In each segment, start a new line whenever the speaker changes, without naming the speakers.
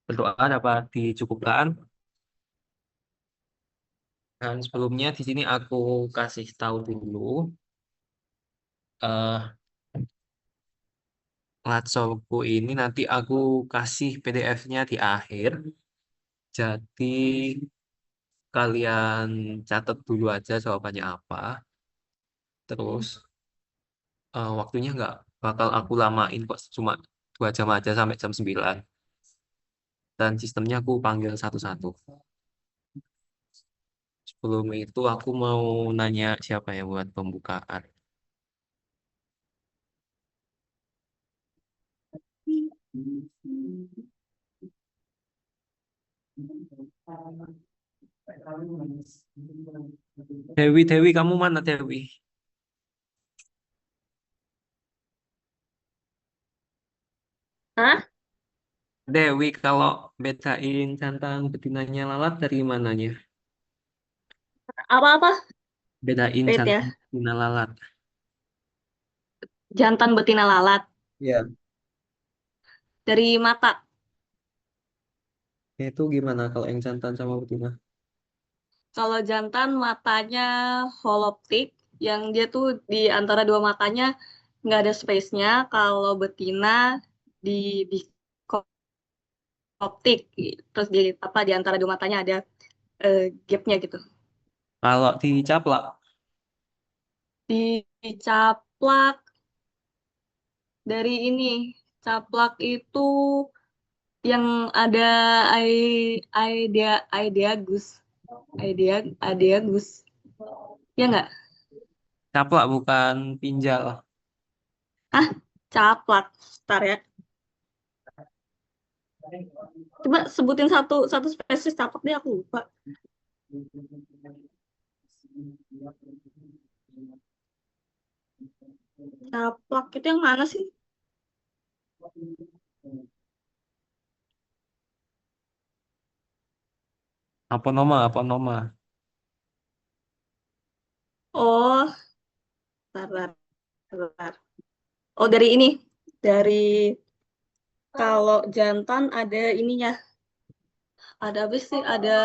Berdoa dapat dicukupkan. Dan sebelumnya di sini aku kasih tahu dulu eh Latsoku ini nanti aku kasih PDF-nya di akhir. Jadi kalian catat dulu aja jawabannya apa. Terus waktunya nggak bakal aku lamain kok, cuma 2 jam aja sampai jam 9. Dan sistemnya aku panggil satu-satu. Sebelum itu aku mau nanya siapa ya buat pembukaan. Dewi, Dewi, kamu mana Dewi?
Hah?
Dewi, kalau bedain jantan betinanya lalat dari mananya?
Apa-apa?
Bedain
Wait
jantan
ya.
betina lalat.
Jantan betina lalat.
Ya.
Dari mata.
Itu gimana kalau yang jantan sama betina?
Kalau jantan matanya holoptik. Yang dia tuh di antara dua matanya nggak ada space-nya. Kalau betina di optik. Terus di apa di antara dua matanya ada gapnya gitu.
Kalau dicaplak,
Dicaplak dari ini. Caplak itu yang ada idea idea gus idea gus ya nggak.
caplak bukan pinjal.
Ah, caplak. Ntar ya, coba sebutin satu satu spesies caplak deh, aku lupa. Caplak itu yang mana sih?
Aponoma, aponoma.
Oh, tar, tar, tar. Oh, dari ini, dari kalau jantan ada ininya, ada apa sih, ada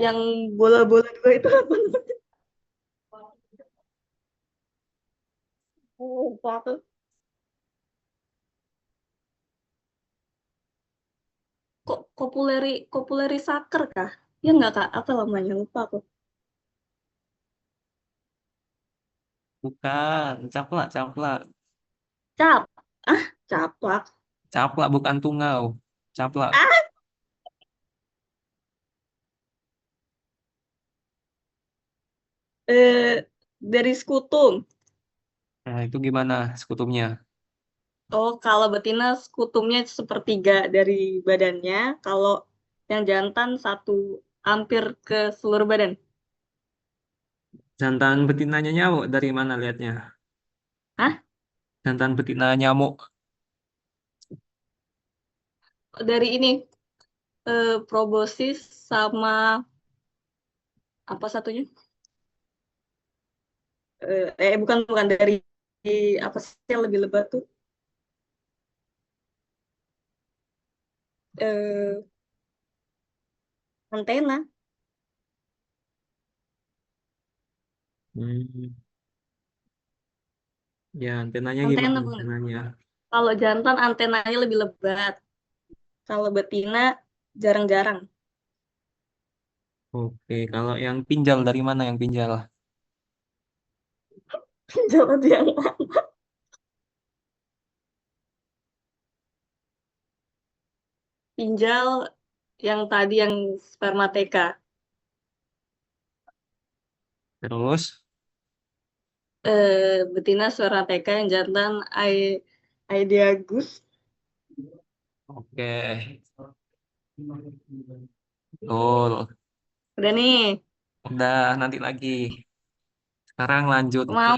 yang bola-bola dua itu apa namanya? Lupa tuh. Kok kopuleri saker kah? Ya nggak kak, apa namanya, lupa aku.
Bukan, caplak, caplak.
Cap, caplak.
Caplak bukan tungau. Caplak.
Ah, dari skutum.
Nah, itu gimana sekutumnya?
Oh, kalau betina skutumnya sepertiga dari badannya, kalau yang jantan satu hampir ke seluruh badan.
Jantan betinanya nyamuk dari mana lihatnya?
Hah?
Jantan betina nyamuk.
Dari ini, proboscis sama apa satunya? Bukan bukan dari apa sih yang lebih lebat tuh? Eh, Antena,
Hmm. Ya, antenanya gimana
antena bukan.
antenanya?
Kalau jantan antenanya lebih lebat. Kalau betina jarang-jarang.
Oke, kalau yang pinjal dari mana yang pinjal?
Jangan yang pinjal yang tadi yang spermateka.
Terus,
Betina spermateka, yang jantan Aedeagus.
oke. Betul.
Udah nih,
Udah, nanti lagi. Sekarang
mau.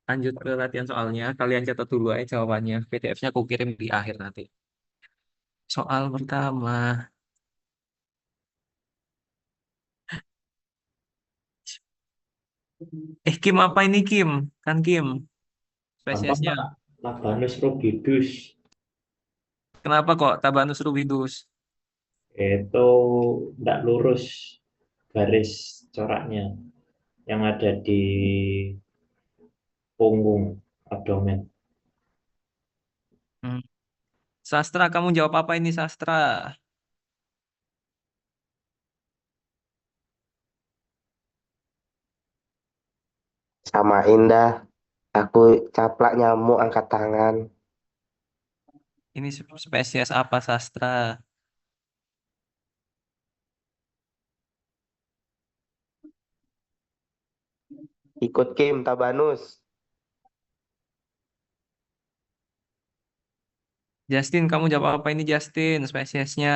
lanjut ke latihan soalnya. Kalian catat dulu aja jawabannya. PDF-nya aku kirim di akhir nanti. Soal pertama. Kim apa ini Kim? Kan Kim.
Apa
Spesiesnya.
Pak? Labanus rugidus.
Kenapa kok Tabanus Rubidus?
Itu tidak lurus garis coraknya yang ada di punggung abdomen.
Hmm. Sastra, kamu jawab apa ini sastra?
Sama Indah, aku caplak nyamuk angkat tangan.
Ini spesies apa sastra?
Ikut Kim Tabanus.
Justin, kamu jawab apa ini Justin? Spesiesnya.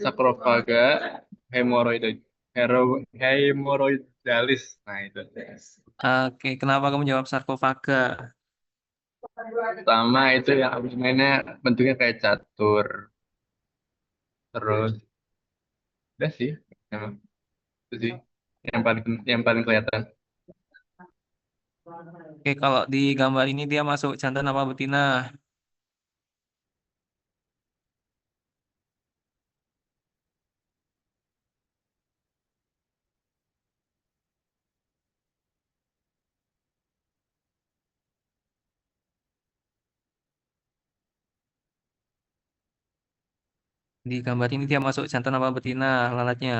Saprofaga hemoroid hemoroidalis. Nah, itu.
Oke, kenapa kamu jawab sarkofaga?
Pertama itu yang abdomennya bentuknya kayak catur. Terus udah sih. Emang itu sih yang paling kelihatan.
Oke, kalau di gambar ini dia masuk jantan apa betina? Di gambar ini dia masuk jantan apa betina lalatnya?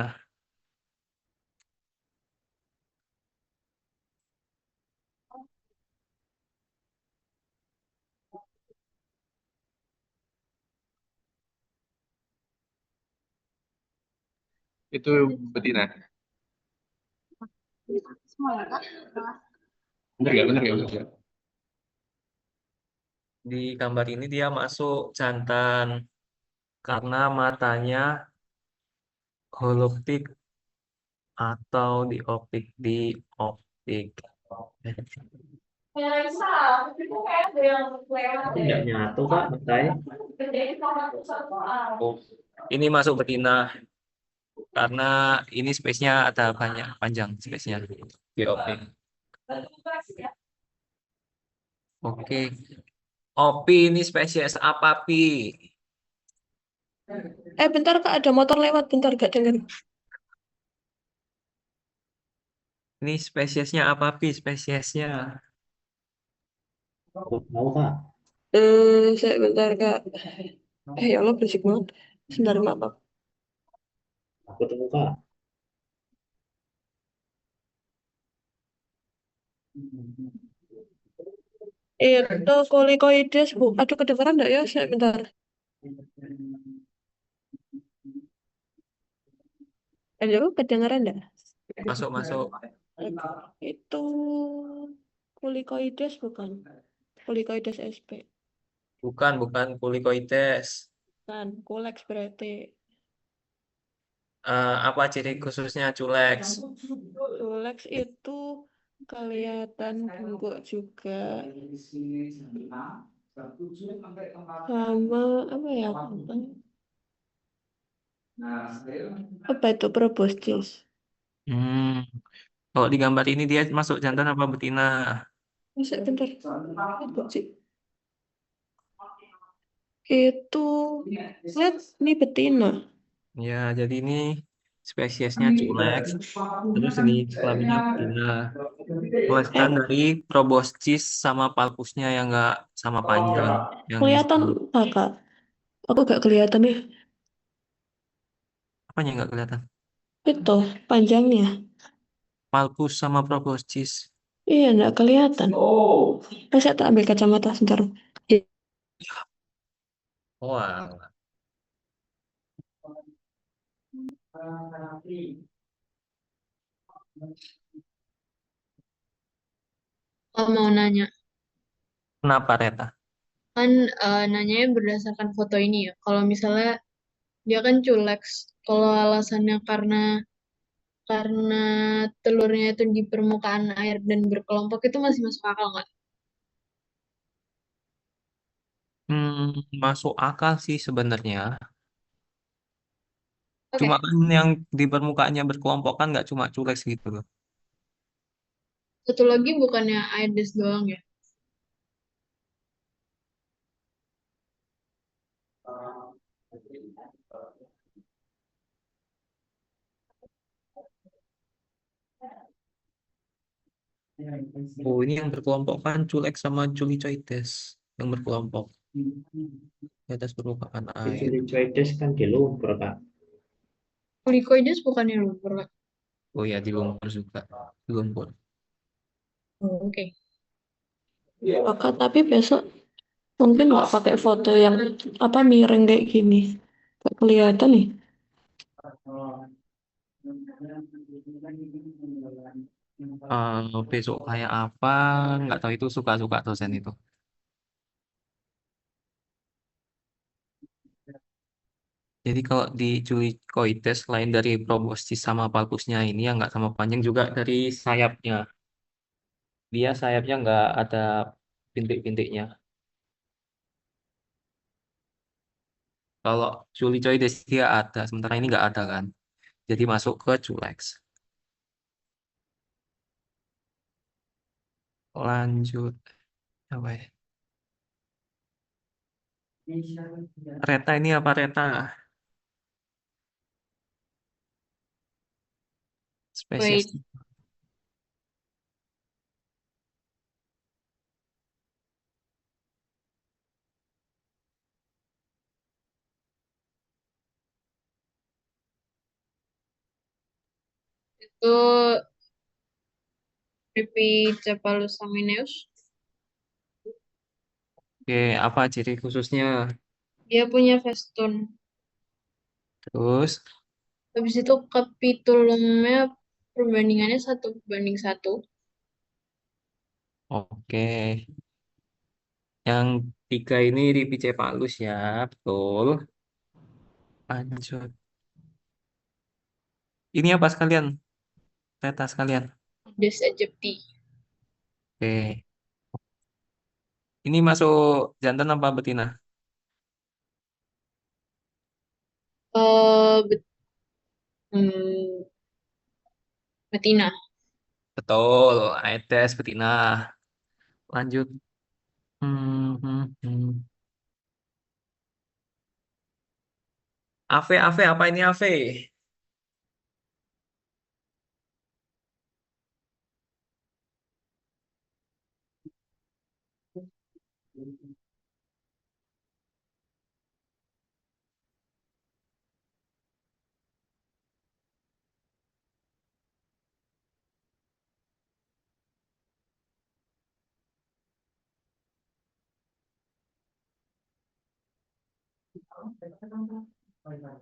Itu betina. Bener gak? Bener gak? Bener gak?
Di gambar ini dia masuk jantan karena matanya holoptik atau dioptik.
Itu tidak nyatu Kak, matanya.
Oh, ini masuk betina karena ini space-nya ada banyak panjang space-nya dioptik. Oke. Opi ini spesies apa pi?
Bentar Kak, ada motor lewat. Bentar, gak denger.
Ini spesiesnya apa pi? Spesiesnya.
Aku tahu Kak,
Saya bentar Kak. Ya Allah berisik banget. Sebentar, maaf.
aku tahu Kak.
Itu kolikoides, Bu. Aduh, kedengeran enggak ya? Saya bentar. Halo, kedengeran enggak?
Masuk masuk.
Itu kolikoides bukan? Kolikoides SP.
Bukan kulikoides.
Kan, koleks berarti.
Apa ciri khususnya culex?
Koleks itu kelihatan bungkuk juga. Sama apa ya? Apa itu proboscis?
Hmm. Kalau di gambar ini dia masuk jantan apa betina?
Masa bentar. Apa sih? Itu lihat ini betina.
Ya, jadi ini spesiesnya culex. Terus ini kelaminnya betina. Kelihatan dari proboscis sama palpusnya yang enggak sama panjang. Yang di
Kelihatan Kak. Aku gak kelihatan ya.
apanya nggak kelihatan?
Itu panjangnya.
Palpus sama proboscis.
Iya, enggak kelihatan. Saya tak ambil kacamata sebentar.
Wah,
Oh, mau nanya,
kenapa Reta?
kan nanyanya berdasarkan foto ini ya. Kalau misalnya dia kan culex, kalau alasannya karena telurnya itu di permukaan air dan berkelompok itu masih masuk akal nggak?
Masuk akal sih sebenarnya.
Oke,
Cuma kan yang di permukaannya berkelompokan nggak cuma culex gitu loh.
satu lagi bukannya Aedes doang ya?
Oh, ini yang berkelompok kan culex sama culicoides yang berkelompok di atas permukaan air.
Piculicoides kan di lumpur, Kak.
Kulicoides bukannya lumpur, Kak?
Oh ya, di lumpur juga. Di lumpur.
Oh, oke.
Kakak, tapi besok mungkin nggak pakai foto yang apa miring kayak gini. Nggak kelihatan nih.
Besok kayak apa? Nggak tahu, itu suka-suka dosen itu. Jadi kalau di culicoides selain dari proboscis sama palpusnya ini yang nggak sama panjang juga dari sayapnya. Dia sayapnya nggak ada bintik-bintiknya. Kalau culicoides dia ada, sementara ini nggak ada kan. Jadi masuk ke culex. Lanjut apa ya? Reta ini apa reta? Spesies.
Wait, itu Pipicephalus samineus.
Oke, apa ciri khususnya?
Dia punya festun.
Terus,
Habis itu kapitulumnya perbandingannya 1:1.
oke. Yang tiga ini Ripicephalus ya, betul. Lanjut. Ini apa sekalian? Reta sekalian.
Aedes aegypti.
Oke. Ini masuk jantan apa betina?
Eh, bet- hmm, betina.
Betul, Aedes betina. Lanjut. Hmm. Ave, apa ini Ave?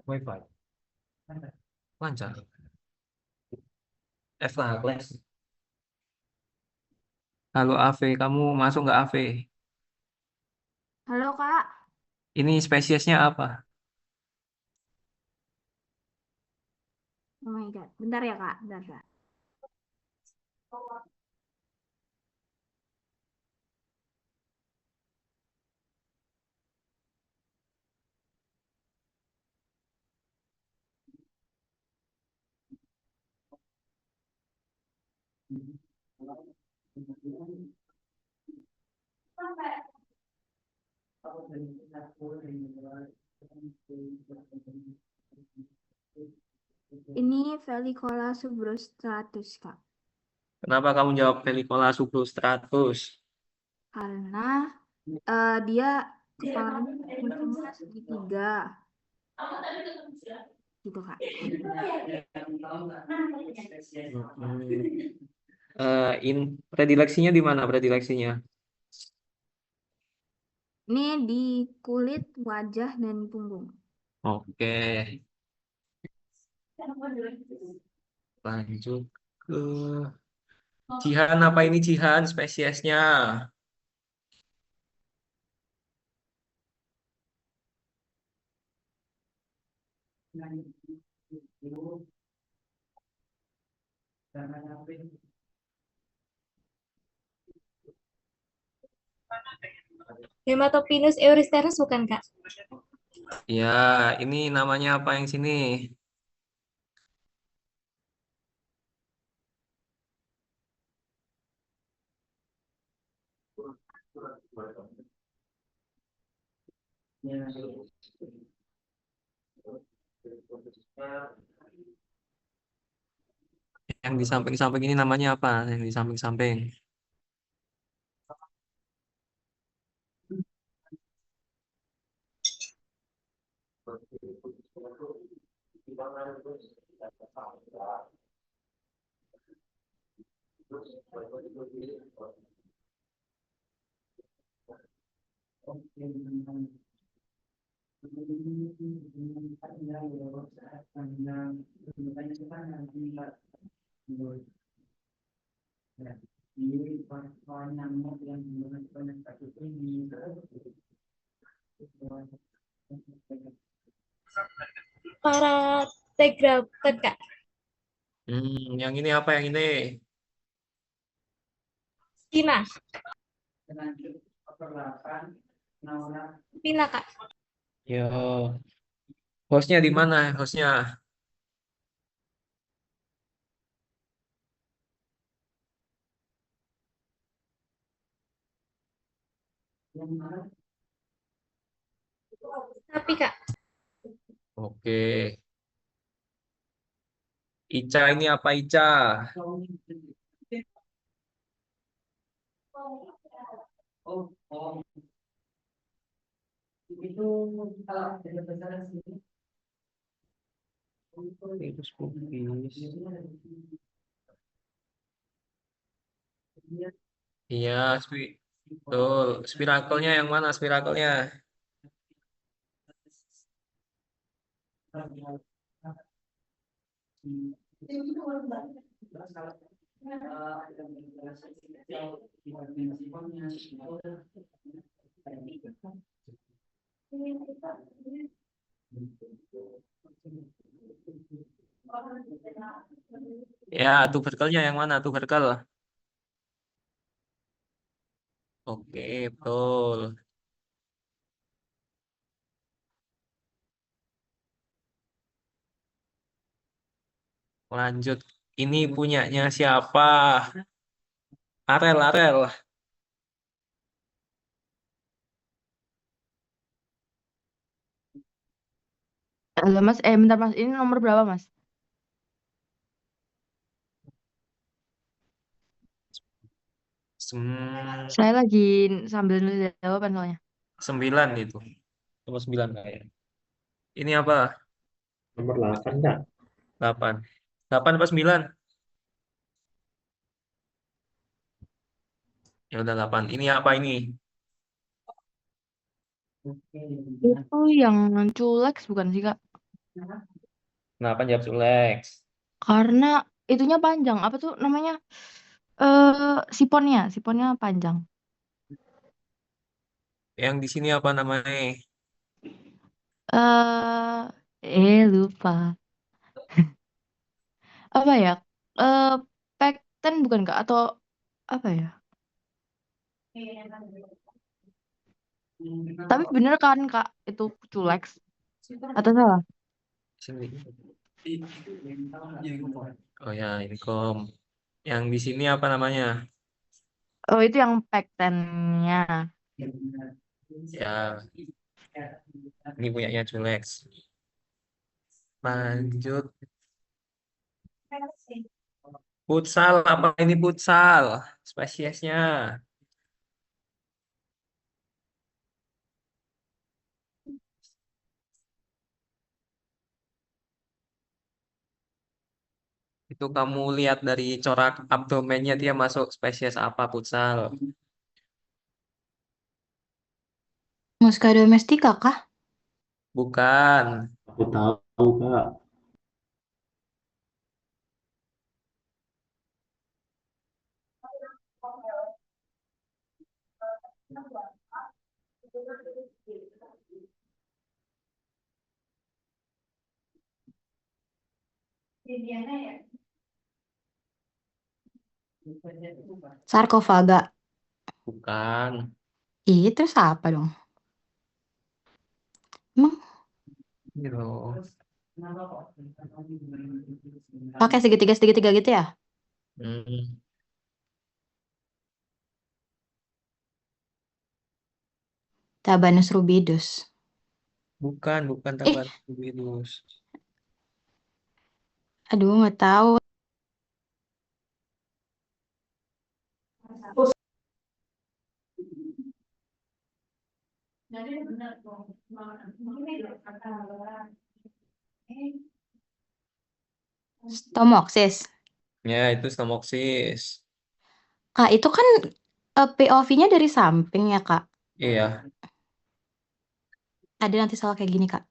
Wi-Fi. Lancar. F lah, kelas. Halo Ave, kamu masuk nggak Ave?
Halo Kak,
Ini spesiesnya apa?
oh my God, bentar ya Kak, bentar Kak. Ini Felicola subrostratus Kak,
Kenapa kamu jawab Pelicola subrostratus?
karena dia kepalanya ujungnya segitiga, gitu Kak.
Predileksinya di mana predileksinya?
Ini di kulit, wajah, dan punggung.
Oke, lanjut ke Jihan. Apa ini Jihan spesiesnya?
Dermatopinus euristerus bukan Kak?
Ya, ini namanya apa yang sini? Yang di samping-samping ini namanya apa? Yang di samping-samping.
Parategrafer, Kak.
Yang ini apa yang ini?
Pina. Pina, Kak.
Yo, hostnya di mana? Hostnya.
Tapi, Kak.
Oke. Ica ini apa Ica? Virus pubis. Iya, betul. Spirakelnya yang mana spirakelnya? Ya, tuberkelnya yang mana tuberkel? Oke, betul. Lanjut. Ini punyanya siapa? Arel.
Halo Mas, bentar Mas, ini nomor berapa Mas? Saya lagi sambil nulis jawaban soalnya.
9 itu. Nomor 9 kayak. Ini apa?
Nomor 8 Kak.
8. 8 apa 9? Ya udah 8. Ini apa ini?
Itu yang culex bukan sih Kak?
Kenapa jawab Sulex?
Karena itunya panjang, apa tuh namanya? Siponnya panjang.
Yang di sini apa namanya?
Lupa. Apa ya? Pekten bukan Kak? Atau apa ya? Tapi bener kan Kak, itu culex? Atau salah?
Sini. Oh ya, Income. Yang di sini apa namanya?
Oh, itu yang pektennya.
Ya, ini punyanya Julex. Lanjut. Futsal, apa ini futsal? Spesiesnya. Itu kamu lihat dari corak abdomennya dia masuk spesies apa futsal?
Musca domestica kah?
Bukan.
Aku tahu Kak.
Sarkofaga.
Bukan.
Ih, terus apa dong? Emang
Ini loh.
pakai segitiga-segitiga gitu ya?
Hmm.
Tabanus rubidus.
bukan
Ih,
Tabanus.
aduh nggak tahu. Stomoksis.
Ya, itu stomoksis.
Kak, itu kan POV-nya dari samping ya, Kak.
Iya.
Ada nanti salah kayak gini, Kak.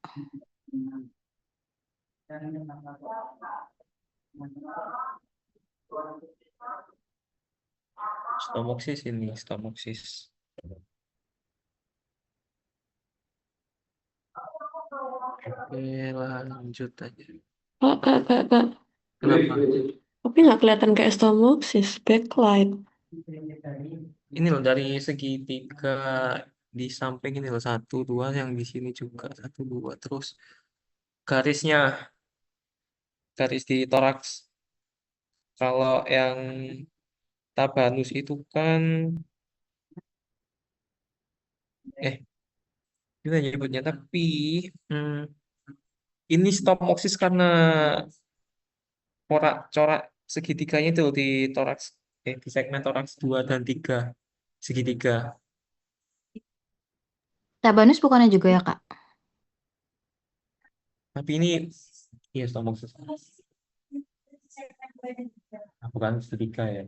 Stomoksis ini, stomoksis. Oke, lanjut aja.
Kak.
Kenapa?
Tapi nggak kelihatan kayak stomoksis, backlight.
Ini loh dari segitiga di samping ini loh, satu dua, yang di sini juga satu dua, terus garisnya, garis di toraks. Kalau yang Tabanus itu kan, kita nyebutnya, tapi hmm, ini stomoksis karena corak segitiganya itu di toraks, di segmen toraks 2 dan 3 segitiga.
Tabanus bukannya juga ya, Kak?
Tapi ini iya stomoksis. Nah, bukan segitiga ya.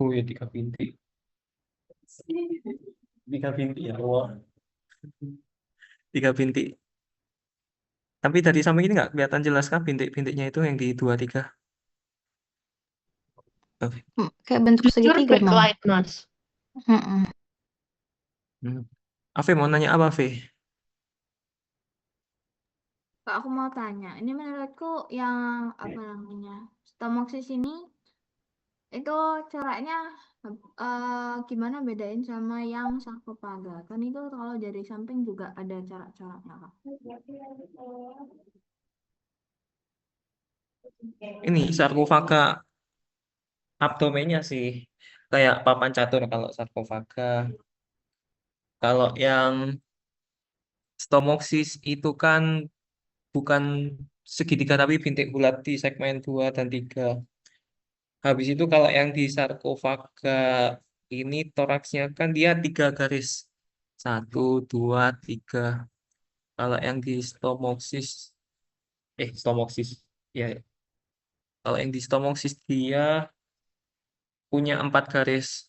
Oh ya, 3 bintik. 3 bintik ya, wah. 3 bintik. Tapi dari samping ini nggak kelihatan jelas kah bintik-bintiknya itu yang di 2 3? Oke.
Kayak bentuk
Jujur
segitiga, Mam.
backlight, Mas.
Mm-mm.
Hmm. Ave mau nanya apa, Ave?
Kak, aku mau tanya. Ini menurutku yang apa namanya? Stomoksis ini itu caranya gimana bedain sama yang sarkofaga? Kan itu kalau dari samping juga ada cara-caranya, Kak.
Ini sarkofaga abdomennya sih kayak papan catur kalau sarkofaga. Kalau yang stomoksis itu kan bukan segitiga tapi bintik bulat di segmen 2 dan 3. Habis itu kalau yang di sarkofaga ini toraksnya kan dia 3 garis. 1, 2, 3. Kalau yang di stomoksis, stomoksis. Ya, kalau yang di stomoksis dia punya 4 garis.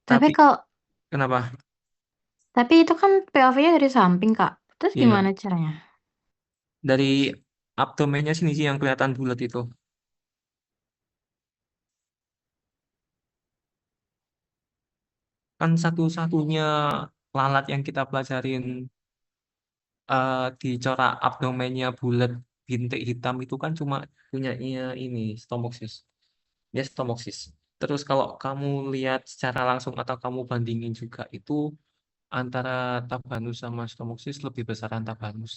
Tapi
Tapi
kalau
kenapa?
tapi itu kan POV-nya dari samping, Kak. Terus
Iya,
gimana caranya?
dari abdomennya sini sih yang kelihatan bulat itu. Kan satu-satunya lalat yang kita pelajarin di corak abdomennya bulat bintik hitam itu kan cuma punyanya ini stomoksis. Ya stomoksis. Terus kalau kamu lihat secara langsung atau kamu bandingin juga itu antara tabanus sama stomoksis lebih besaran tabanus.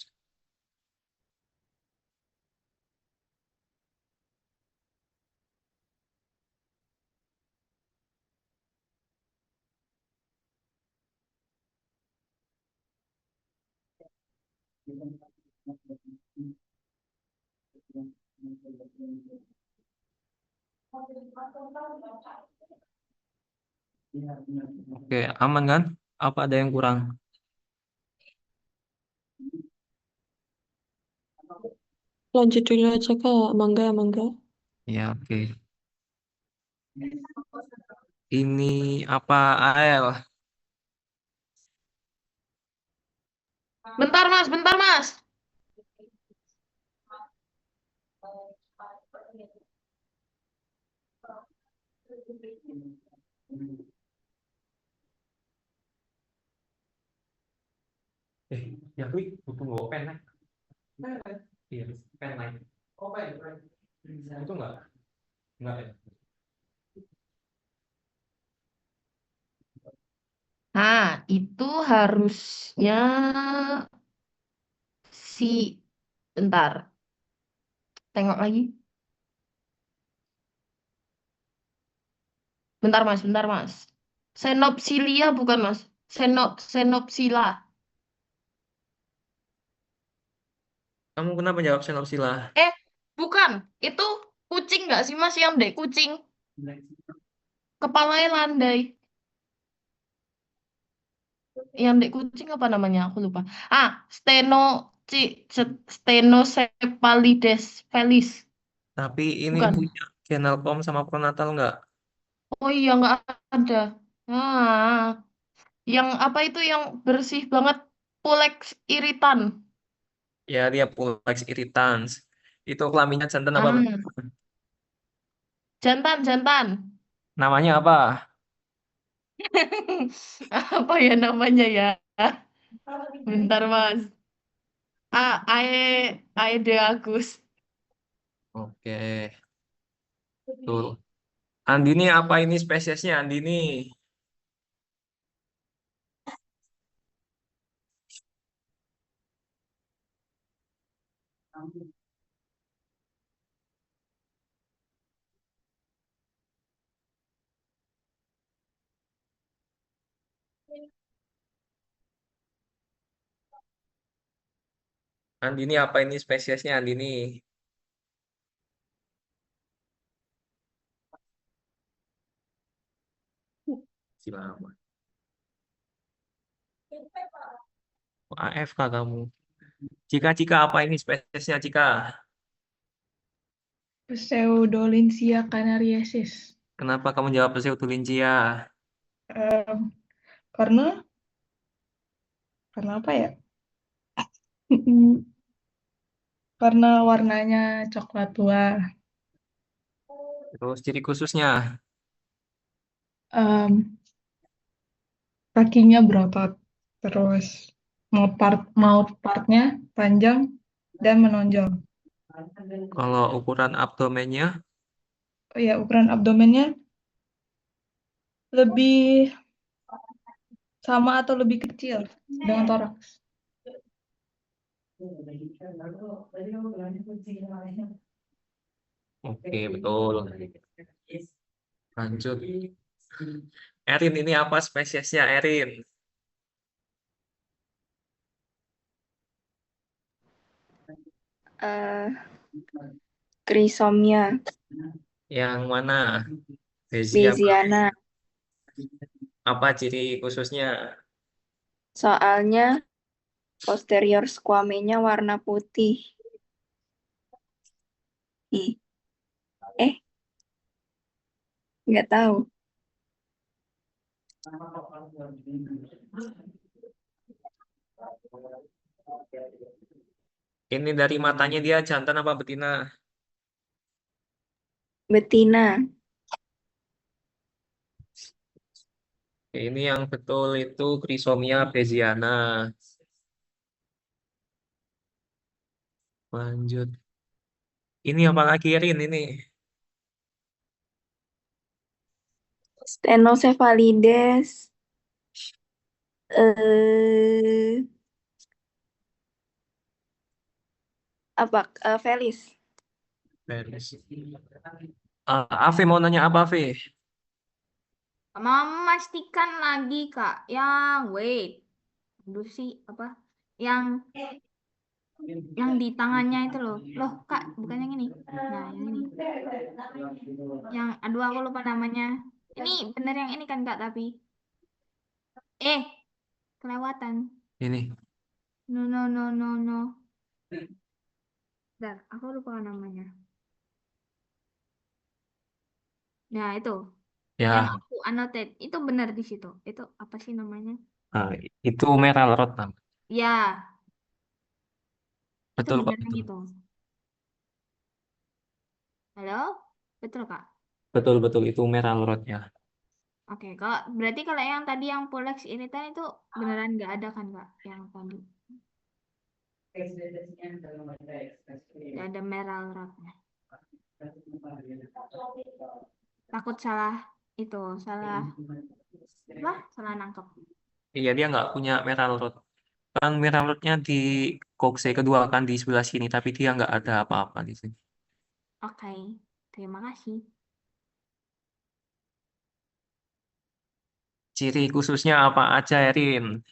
Oke, aman kan? Apa ada yang kurang?
Lanjut dulu aja, Kak. Mangga.
Ya, oke. Ini apa AL?
Bentar, Mas.
Ya, Wi, butuh nggak pen, kan? Iya, pen lain. Oh, pen. Itu enggak ya?
Nah, itu harusnya si, bentar, tengok lagi. Bentar mas. Xenopsilia bukan mas. Xenopsila.
Kamu kenapa jawab Xenopsila?
Eh, bukan. Itu kucing nggak sih mas yang dek kucing? Kepalanya landai. Yang dek kucing apa namanya? Aku lupa. Ah, Stenocephalides felis.
Tapi ini
Bukan.
punya Genalcom sama Pronatal nggak?
Oh iya nggak ada. Ah, yang apa itu yang bersih banget? Pulex iritan.
Ya, dia Pulex irritans. Itu kelaminnya jantan apa
Ah,
betina?
jantan.
Namanya apa?
Apa ya namanya ya? Bentar mas. Aede Agus.
Oke, tuh. Andini apa ini spesiesnya Andini? Andini apa ini spesiesnya Andini? Silakan. AFK kamu. Cika apa ini spesiesnya Cika?
Pseudolinsia canariensis.
Kenapa kamu jawab Pseudolingia?
Em, karena apa ya? Karena warnanya coklat tua.
Terus ciri khususnya?
Em, kakinya berotot. Terus mouth partnya panjang dan menonjol.
Kalau ukuran abdomennya?
Oh ya, ukuran abdomennya lebih sama atau lebih kecil dengan toraks.
Oke, betul. Lanjut. Erin ini apa spesiesnya Erin?
Chrysomia
Yang mana? Bezier.
beziana.
Apa ciri khususnya?
Soalnya posterior squamenya warna putih. Ih, nggak tahu.
Ini dari matanya dia jantan apa betina?
Betina.
Ini yang betul itu Chrysomia beziana. Lanjut. Ini apa lagi Erin ini?
Stenocephalides. Eh, apa? Felis.
Felis. Ave mau nanya apa Ave?
Memastikan lagi Kak, yang wait. Dulu sih apa? Yang di tangannya itu loh. Loh, Kak, bukan yang ini. Nah, yang ini. Yang aduh aku lupa namanya. Ini bener yang ini kan Kak tapi kelewatan.
Ini.
No. Bentar, aku lupa namanya. Nah, itu. Yang
Ya,
aku annotate itu benar di situ. Itu apa sih namanya?
nah, itu Merah Rot.
Ya, itu
Betul kok,
benar yang
betul.
itu. Halo? Betul, Kak?
Betul itu Merah Rot ya.
Oke, berarti kalau yang tadi yang Pulex iritan itu beneran nggak ada kan, Kak? Yang tadi. Nggak ada merah rotnya. Takut salah itu, salah nangkep.
Iya, dia nggak punya metal rod. Kan metal rodnya di kokse kedua kan di sebelah sini, tapi dia nggak ada apa-apa di sini.
Oke, terima kasih.
Ciri khususnya apa aja, Erin?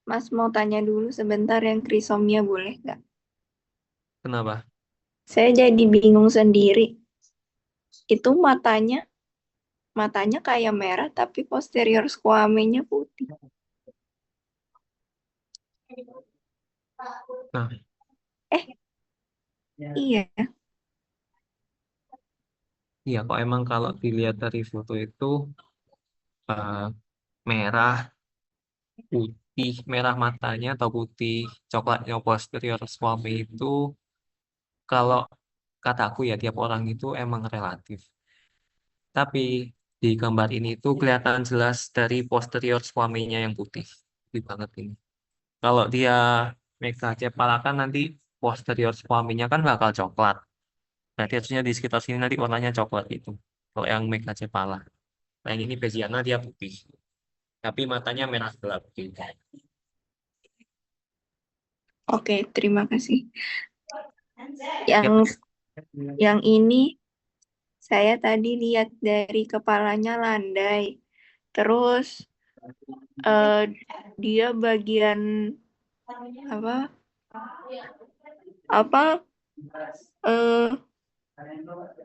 Mas mau tanya dulu sebentar yang trisomia boleh nggak?
Kenapa?
Saya jadi bingung sendiri. Itu matanya kayak merah tapi posterior squamenya putih.
Nah,
Eh, iya.
iya kok emang kalau dilihat dari foto itu eh, merah, putih, merah matanya atau putih coklatnya posterior suami itu kalau kataku ya tiap orang itu emang relatif. Tapi di gambar ini tuh kelihatan jelas dari posterior suaminya yang putih. Putih banget ini. Kalau dia Mega Cepala kan nanti posterior suaminya kan bakal coklat. Berarti harusnya di sekitar sini nanti warnanya coklat itu. Kalau yang Mega Cepala. Nah, yang ini Beziana dia putih. Tapi matanya merah gelap gitu.
Oke, terima kasih.
Ya,
Yang ini saya tadi lihat dari kepalanya landai. Terus dia bagian apa apa eh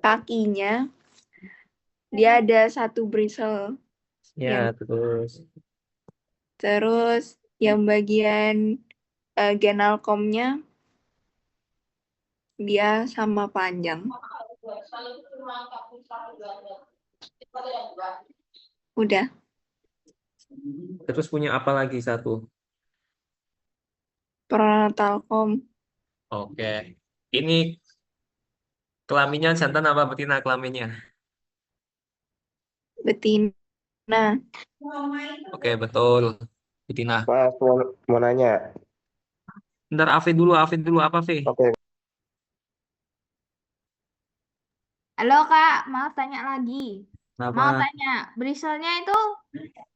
kakinya dia ada satu bristle.
ya
Yang
terus.
terus yang bagian genalcomnya dia sama panjang. Udah.
Terus punya apa lagi satu?
Pronatalcom
Oke. Ini kelaminnya jantan apa betina kelaminnya?
betina.
Oke, betul. Betina.
Mas mau nanya.
Ntar Afid dulu apa, Fe?
Oke,
Halo Kak, maaf tanya lagi. Mau
Kenapa?
tanya, briselnya itu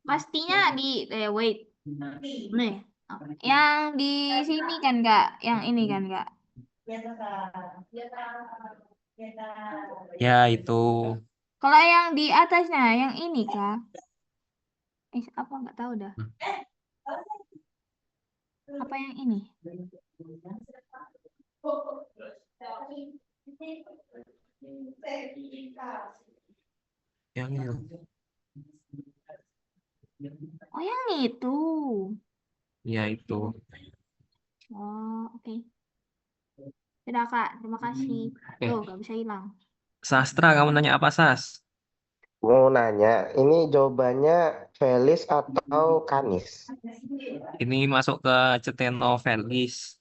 pastinya di, wait, nih, yang di sini kan Kak, yang ini kan Kak.
Ya, itu.
Kalau yang di atasnya, yang ini Kak, apa nggak tahu dah. Apa yang ini?
Yang ini.
Oh yang itu.
Ya, itu.
Oh oke. Sudah Kak, terima kasih. Tuh,
Oke.
nggak bisa hilang.
Sastra, kamu nanya apa, Sas?
mau nanya. Ini jawabannya Felis atau Kanis?
Ini masuk ke Cetenofelis.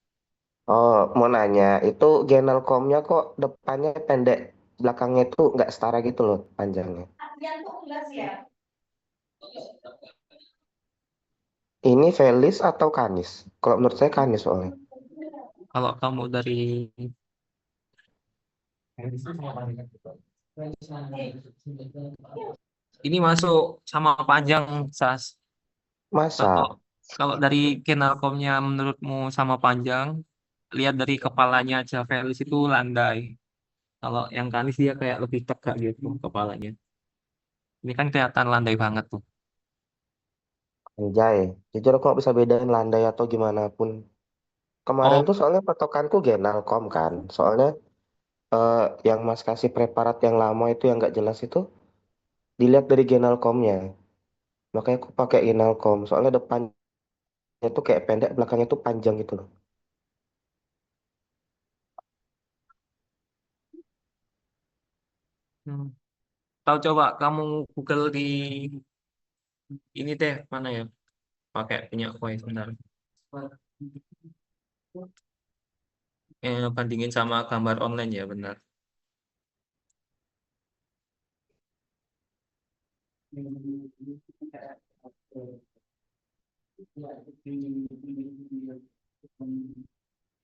Oh, mau nanya. Itu genalcomnya kok depannya pendek, belakangnya itu nggak setara gitu loh panjangnya. Ini Felis atau Kanis? Kalau menurut saya Kanis soalnya.
Kalau kamu dari ini masuk sama panjang, Sas. Kalau
Masa?
kalau dari Kenalcomnya menurutmu sama panjang, lihat dari kepalanya aja Felis itu landai. Kalau yang Kanis dia kayak lebih tegak gitu kepalanya. Ini kan kelihatan landai banget tuh.
Anjay. Jujur aku nggak bisa bedain landai atau gimana pun. Kemarin
Oh,
tuh soalnya patokanku genalcom kan. Soalnya eh, yang Mas kasih preparat yang lama itu yang nggak jelas itu dilihat dari genalcomnya. Makanya aku pakai genalcom. Soalnya depannya tuh kayak pendek, belakangnya tuh panjang gitu loh.
hmm. Tahu coba kamu Google di ini deh mana ya? Pakai punya voice bentar. Bandingin sama gambar online ya benar.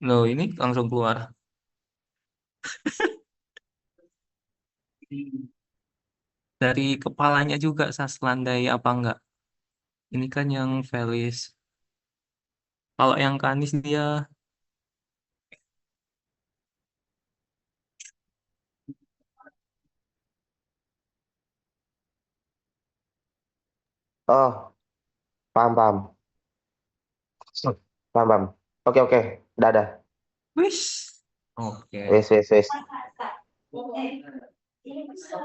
Loh, ini langsung keluar. Dari kepalanya juga Sas landai apa enggak? Ini kan yang Felis. Kalau yang Kanis dia
Oh, paham, paham. Paham, paham. Oke, oke. Dadah.
Wish. Oke.
Wes, wes, wes.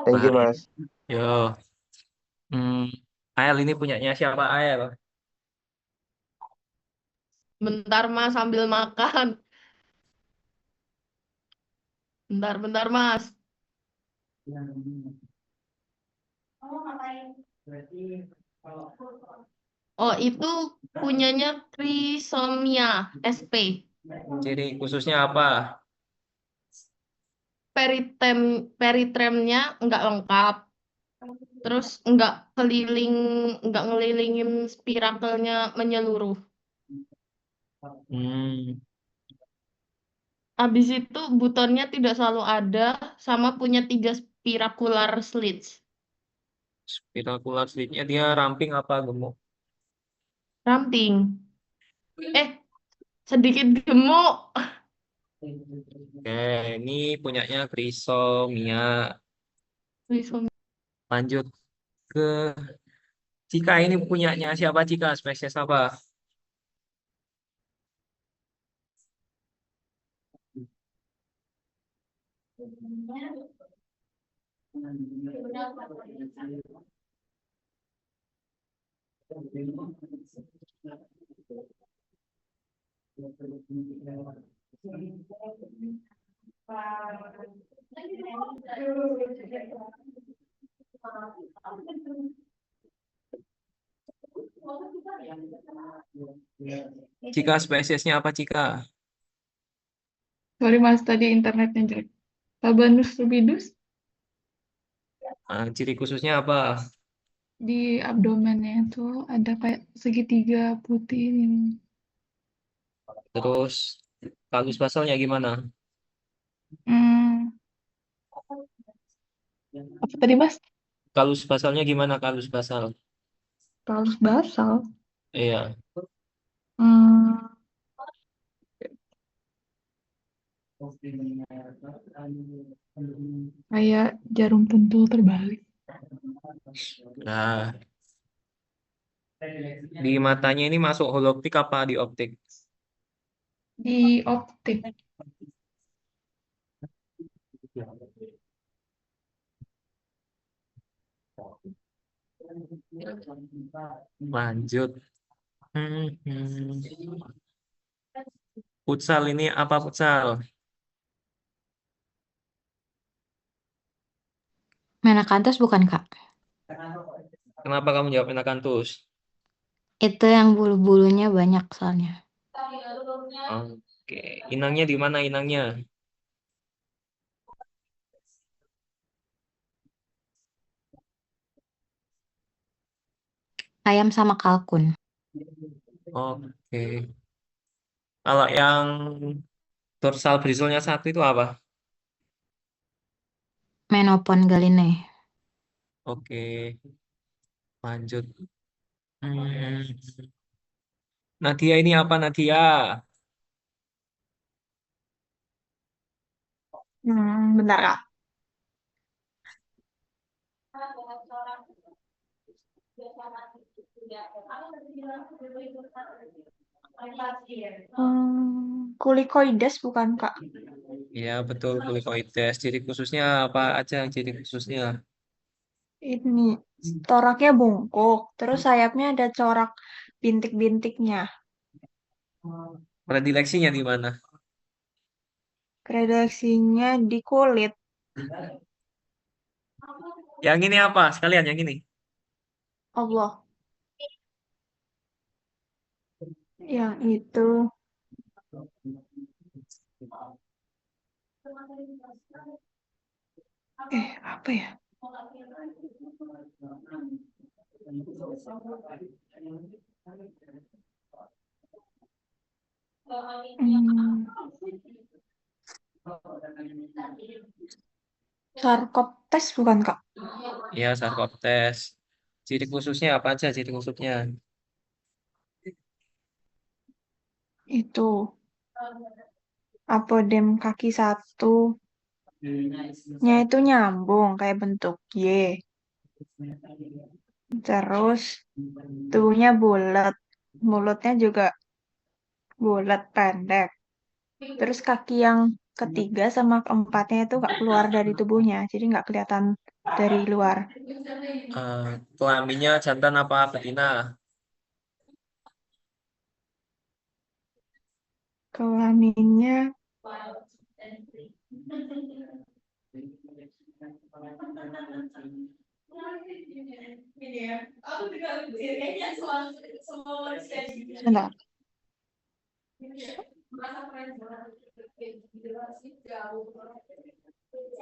Thank you,
Baik.
Mas.
Yo. Hmm. Ael ini punyanya siapa Ael?
Bentar Mas sambil makan. Bentar Mas. Oh itu punyanya Chrysomia SP.
Ciri khususnya apa?
Peritremnya nggak lengkap. Terus nggak ngelilingin spirakelnya menyeluruh.
Hmm.
Habis itu butonnya tidak selalu ada, sama punya 3 spiracular slits.
Spiracular slitnya dia ramping apa gemuk?
Ramping. Sedikit gemuk.
Oke, ini punyanya Chrysomia.
Chrysomia.
Lanjut ke Cika ini punyanya siapa Cika? Spesies apa? Cika spesiesnya apa Cika?
Sorry Mas, tadi internetnya jelek. Tabanus rubidus
Ciri khususnya apa?
di abdomennya itu ada kayak segitiga putih ini.
Terus kalus basalnya gimana?
Hmm, apa tadi Mas?
Kalus basalnya gimana kalus basal?
Paulus basal.
Iya.
Hmm, kayak jarum pentul terbalik.
Nah, di matanya ini masuk holoptik apa di optik?
Di optik.
Lanjut. Futsal ini apa futsal?
Menakanthus bukan, Kak?
Kenapa kamu jawab Enakanthus?
Itu yang bulu-bulunya banyak soalnya.
Oke, inangnya di mana inangnya?
Ayam sama kalkun.
Oke. Kalau yang dorsal briselnya satu itu apa?
Menopon galine.
Oke, lanjut. Hmm. Nadia ini apa Nadia?
Bentar Kak. Kulikoides bukan Kak?
Ya betul kulikoides. Ciri khususnya apa aja ciri khususnya?
Ini toraknya bungkuk, terus sayapnya ada corak bintik-bintiknya.
Predileksinya di mana?
Redaksinya di kulit.
Yang ini apa? Sekalian yang ini.
Allah. Yang itu. Apa ya? Sarkoptes bukan Kak?
Ya sarkoptes. Ciri khususnya apa aja ciri khususnya?
itu apodem kaki satu nya itu nyambung kayak bentuk Y. Terus tubuhnya bulat. Mulutnya juga bulat pendek. Terus kaki yang ketiga sama keempatnya itu nggak keluar dari tubuhnya, jadi nggak kelihatan dari luar.
Kelaminnya jantan apa betina?
Kelaminnya sebentar.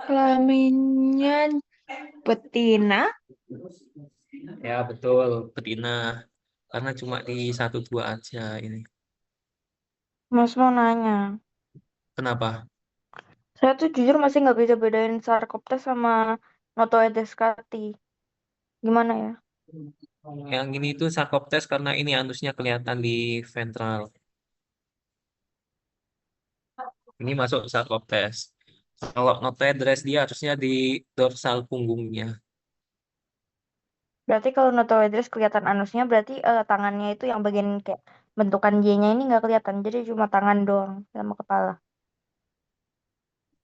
Kelaminnya betina.
Ya betul, betina. Karena cuma di satu dua aja ini.
Mas mau nanya.
Kenapa?
Saya tuh jujur masih nggak bisa bedain Sarkoptes sama Notoides cati. Gimana ya?
Yang ini tuh sarkoptes karena ini anusnya kelihatan di ventral. Ini masuk sarkoptes. Kalau notoedres dia harusnya di dorsal punggungnya.
Berarti kalau Notoides kelihatan anusnya, berarti tangannya itu yang bagian kayak bentukan Y-nya ini nggak kelihatan. Jadi cuma tangan doang sama kepala.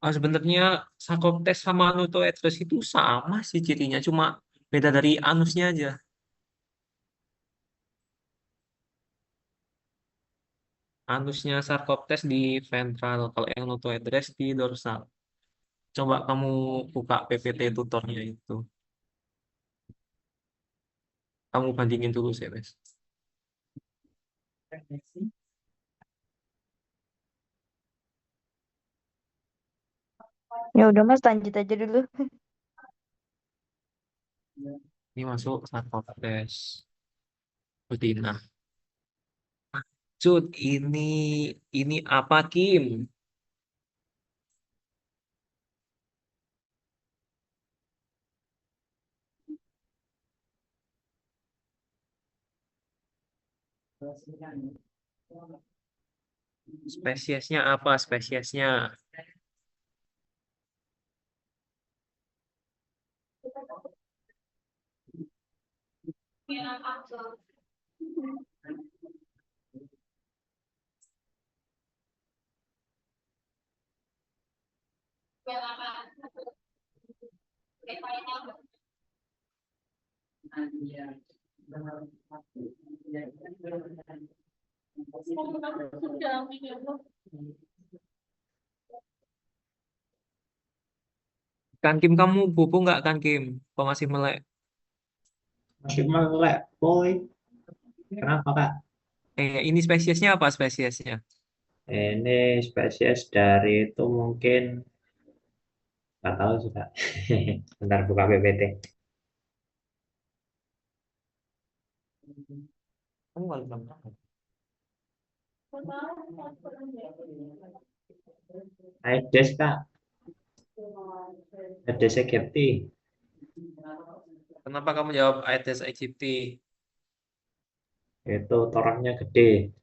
Sebenarnya sarkoptes sama notoedres itu sama sih cirinya, cuma beda dari anusnya aja. Anusnya sarkoptes di ventral, kalau yang notoedres di dorsal. Coba kamu buka PPT tutornya itu. Kamu bandingin dulu sih, Wes.
Ya udah Mas, lanjut aja dulu.
Ini masuk sarkoptes betina. Cut, ini apa Kim? Spesiesnya apa spesiesnya? Kan Kim, kamu bobo nggak kan Kim? Kok masih melek?
Masih melek, boy. Kenapa, Kak?
Ini spesiesnya apa spesiesnya?
Ini spesies dari itu mungkin nggak tahu sih, Kak. Bentar buka PPT.
Kamu nggak bilang apa?
Aedes, Kak. Aedes aegypti.
Kenapa kamu jawab Aedes aegypti?
Itu toraknya gede.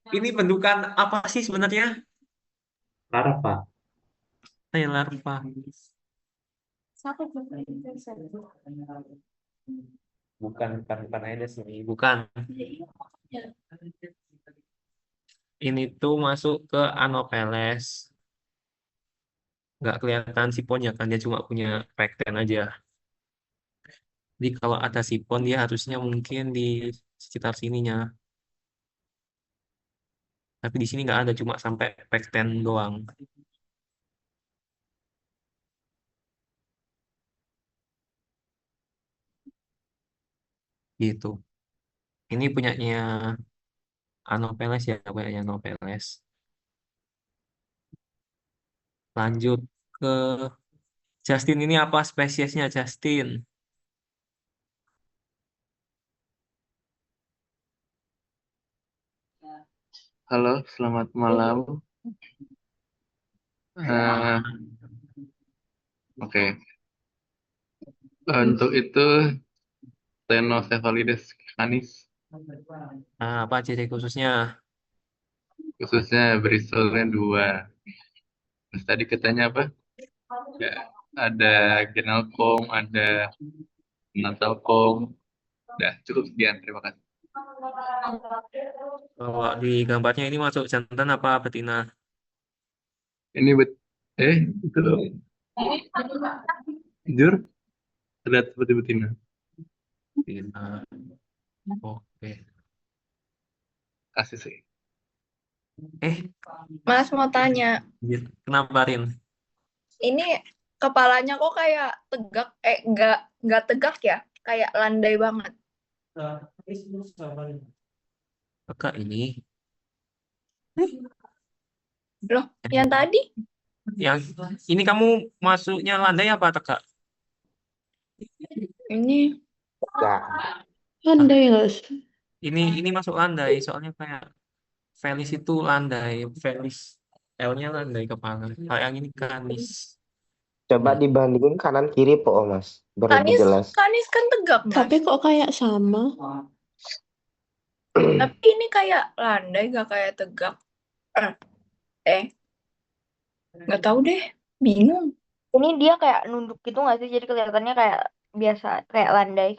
Ini bentukan apa sih sebenarnya?
Larva.
Larva. Bukan Aedes ini, bukan. Ini tuh masuk ke Anopheles. Nggak kelihatan siponnya kan, dia cuma punya pekten aja. Jadi kalau ada sipon dia harusnya mungkin di sekitar sininya. Tapi di sini nggak ada, cuma sampai pekten doang. Gitu. Ini punyanya Anopheles ya, punyanya Anopheles. Lanjut ke Justin, ini apa spesiesnya Justin?
Halo, selamat malam. Eh, Oke, Untuk itu Stenocephalides canis.
Nah, apa ciri khususnya?
Khususnya bristlenya 2. Terus tadi katanya apa? Ya, ada genalcom, ada nasalcom. Udah, cukup sekian. Terima kasih.
Kalau di gambarnya ini masuk jantan apa betina?
Ini itu jujur terlihat seperti betina.
Betina. Oke.
Kasih sih.
Eh,
Mas mau tanya,
kenapa Rin?
ini kepalanya kok kayak tegak, nggak tegak ya, kayak landai banget.
Kakak ini,
Loh, yang tadi?
yang ini kamu masuknya landai apa tegak?
Ini
Enggak.
Landai nggak sih?
Ini masuk landai, soalnya kayak Felis itu landai, Felis L-nya landai kepala. Kalau yang ini kanis.
Coba dibandingin kanan kiri po, Mas. Biar lebih jelas.
Kanis kan tegak, Mas.
Tapi kok kayak sama?
Tapi ini kayak landai, gak kayak tegak. Nggak tahu deh, bingung.
Ini dia kayak nunduk gitu nggak sih? Jadi kelihatannya kayak biasa, kayak landai.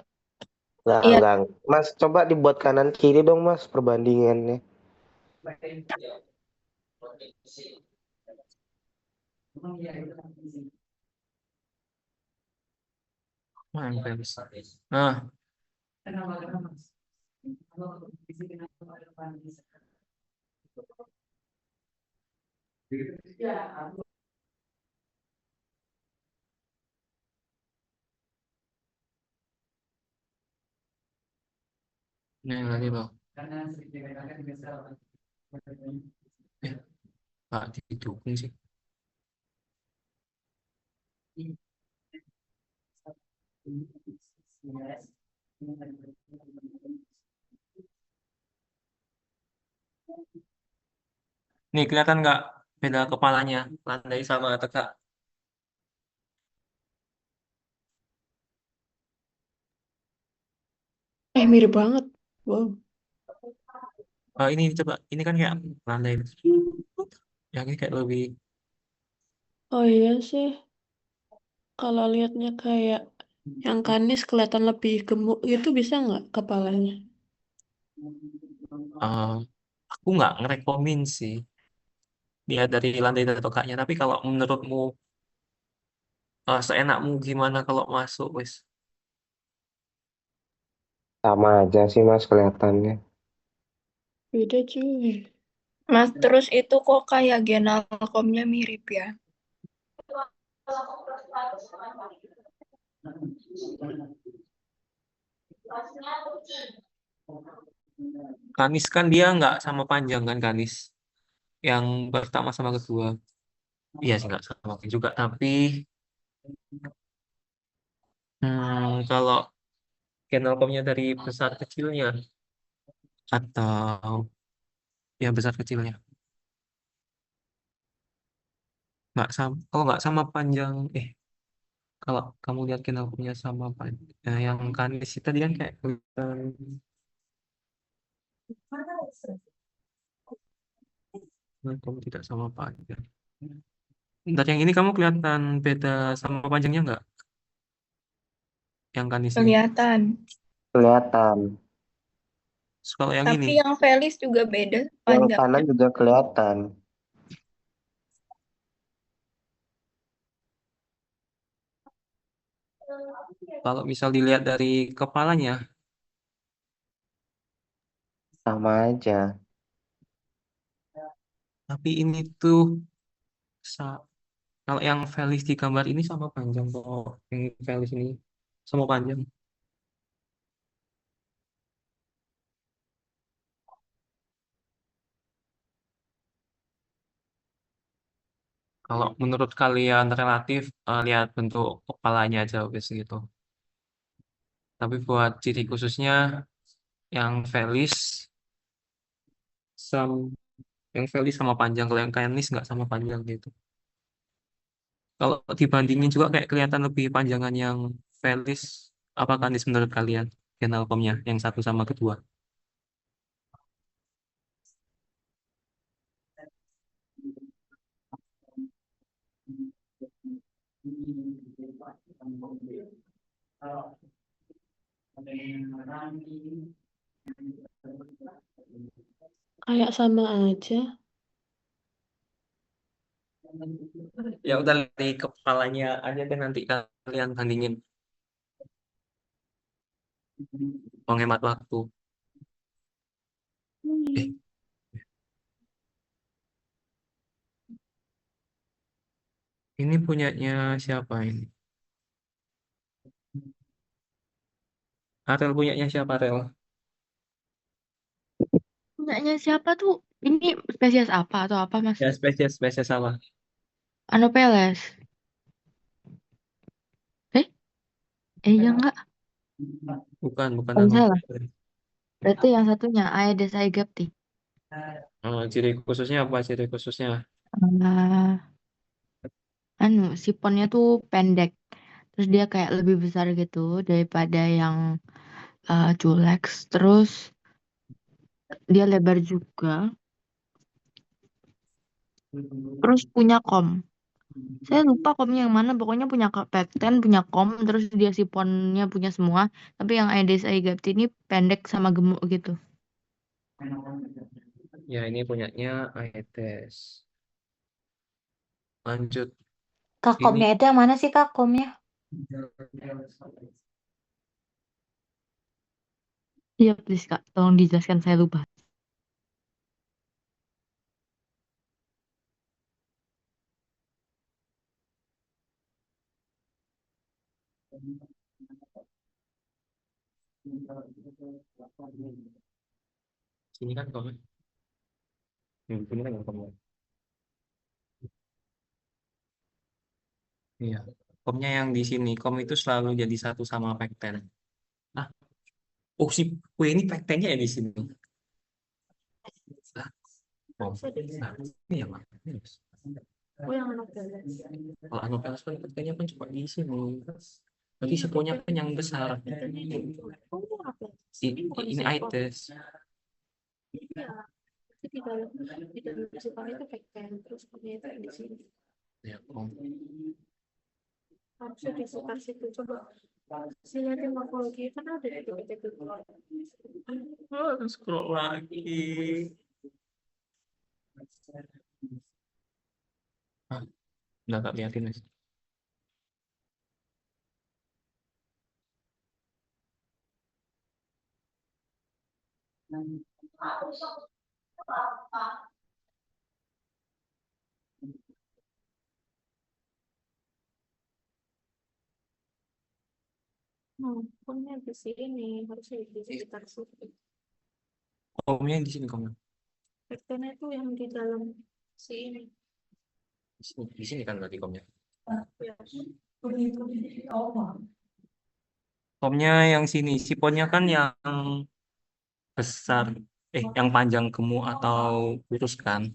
Enggak,
Iya.
enggak. Mas, coba dibuat kanan kiri dong, Mas, perbandingannya.
Mana Felis? Nah, ini lagi bang. Pak didukung sih. Nih kelihatan nggak beda kepalanya landai sama tegak?
Mirip banget. Wow.
Ini coba, ini kan kayak landai. Yang ini kayak lebih.
Oh iya sih. Kalau lihatnya kayak yang kanis kelihatan lebih gemuk gitu bisa nggak kepalanya?
Aku nggak ngerekomen sih dia dari landai dan tegaknya. Tapi kalau menurutmu seenakmu gimana kalau masuk wes?
Sama aja sih, Mas, kelihatannya.
Beda cuy.
Mas, terus itu kok kayak genalcomnya mirip ya?
Kanis kan dia nggak sama panjang kan kanis. Yang pertama sama kedua. Iya sih nggak sama juga. Tapi kalau genalcomnya dari besar kecilnya atau ya besar kecilnya nggak sama. Kalau nggak sama panjang, kalau kamu lihat genalcomnya sama panjang, yang kanis itu tadi kan kayak kelihatan. Kamu tidak sama panjang. Bentar, yang ini kamu kelihatan beda sama panjangnya nggak? Yang kanis ini.
Kelihatan.
Kelihatan.
Terus kalau yang
Tapi
ini,
yang Felis juga beda
Yang
panjangnya.
kanan juga kelihatan.
kalau misal dilihat dari kepalanya,
Sama aja.
tapi ini tuh kalau yang Felis di gambar ini sama panjang kok. Yang Felis ini sama panjang. Kalau menurut kalian relatif, lihat bentuk kepalanya aja wes gitu. Tapi buat ciri khususnya yang Felis sama panjang, kalau yang Kanis nggak sama panjang gitu. Kalau dibandingin juga kayak kelihatan lebih panjangan yang Felis apa Kanis menurut kalian? Genalcomnya yang satu sama kedua.
Kayak sama aja.
Ya udah di kepalanya aja deh nanti kalian bandingin. Menghemat waktu. Eh, ini punyanya siapa ini? Arel punyanya siapa Arel?
Punyanya siapa tuh? Ini spesies apa atau apa, Mas?
Ya spesies apa?
Anopheles. Eh, iya enggak?
Bukan
Oh, salah.
Anopeles.
Berarti yang satunya Aedes aegypti.
Ciri khususnya apa ciri khususnya?
Eh, siponnya tuh pendek. Terus dia kayak lebih besar gitu daripada yang Culex. Terus dia lebar juga. Terus punya kom. Saya lupa komnya yang mana. Pokoknya punya pekten, punya kom. Terus dia siponnya punya semua. Tapi yang Aedes aegypti ini pendek sama gemuk gitu.
Ya ini punyanya Aedes. Lanjut ini.
Kakomnya itu yang mana sih kakomnya?
Iya, please Kak. Tolong dijelaskan, saya lupa.
Sini kan kom. Ini kan kom. Iya. Komnya yang di sini. Kom itu selalu jadi satu sama pekten. Ah, oh si kue ini pektennya ya di sini. Ah, oh, nah, ini ya Mak. Ini, Mas.
Oh, yang Anopheles.
Kalau Anopeles kan pektennya kan cuma di sini. Berarti siponya kan yang besar.
Oh, apa?
Ini Aedes.
Iya. Di dalam sipon itu pekten, terus komnya itu di sini.
Ya, kom.
Harusnya di sekitar situ. Coba saya lihatin morfologi kan ada di titik-titik.
Scroll lagi. Ah, udah tak liatin Mas.
Komnya di sini, harusnya di sekitar situ.
Komnya di sini kom.
Pektennya itu yang di dalam sini.
Di sini kan berarti komnya.
Ya.
Komnya yang sini. Siponnya kan yang besar. Yang panjang gemuk atau lurus kan.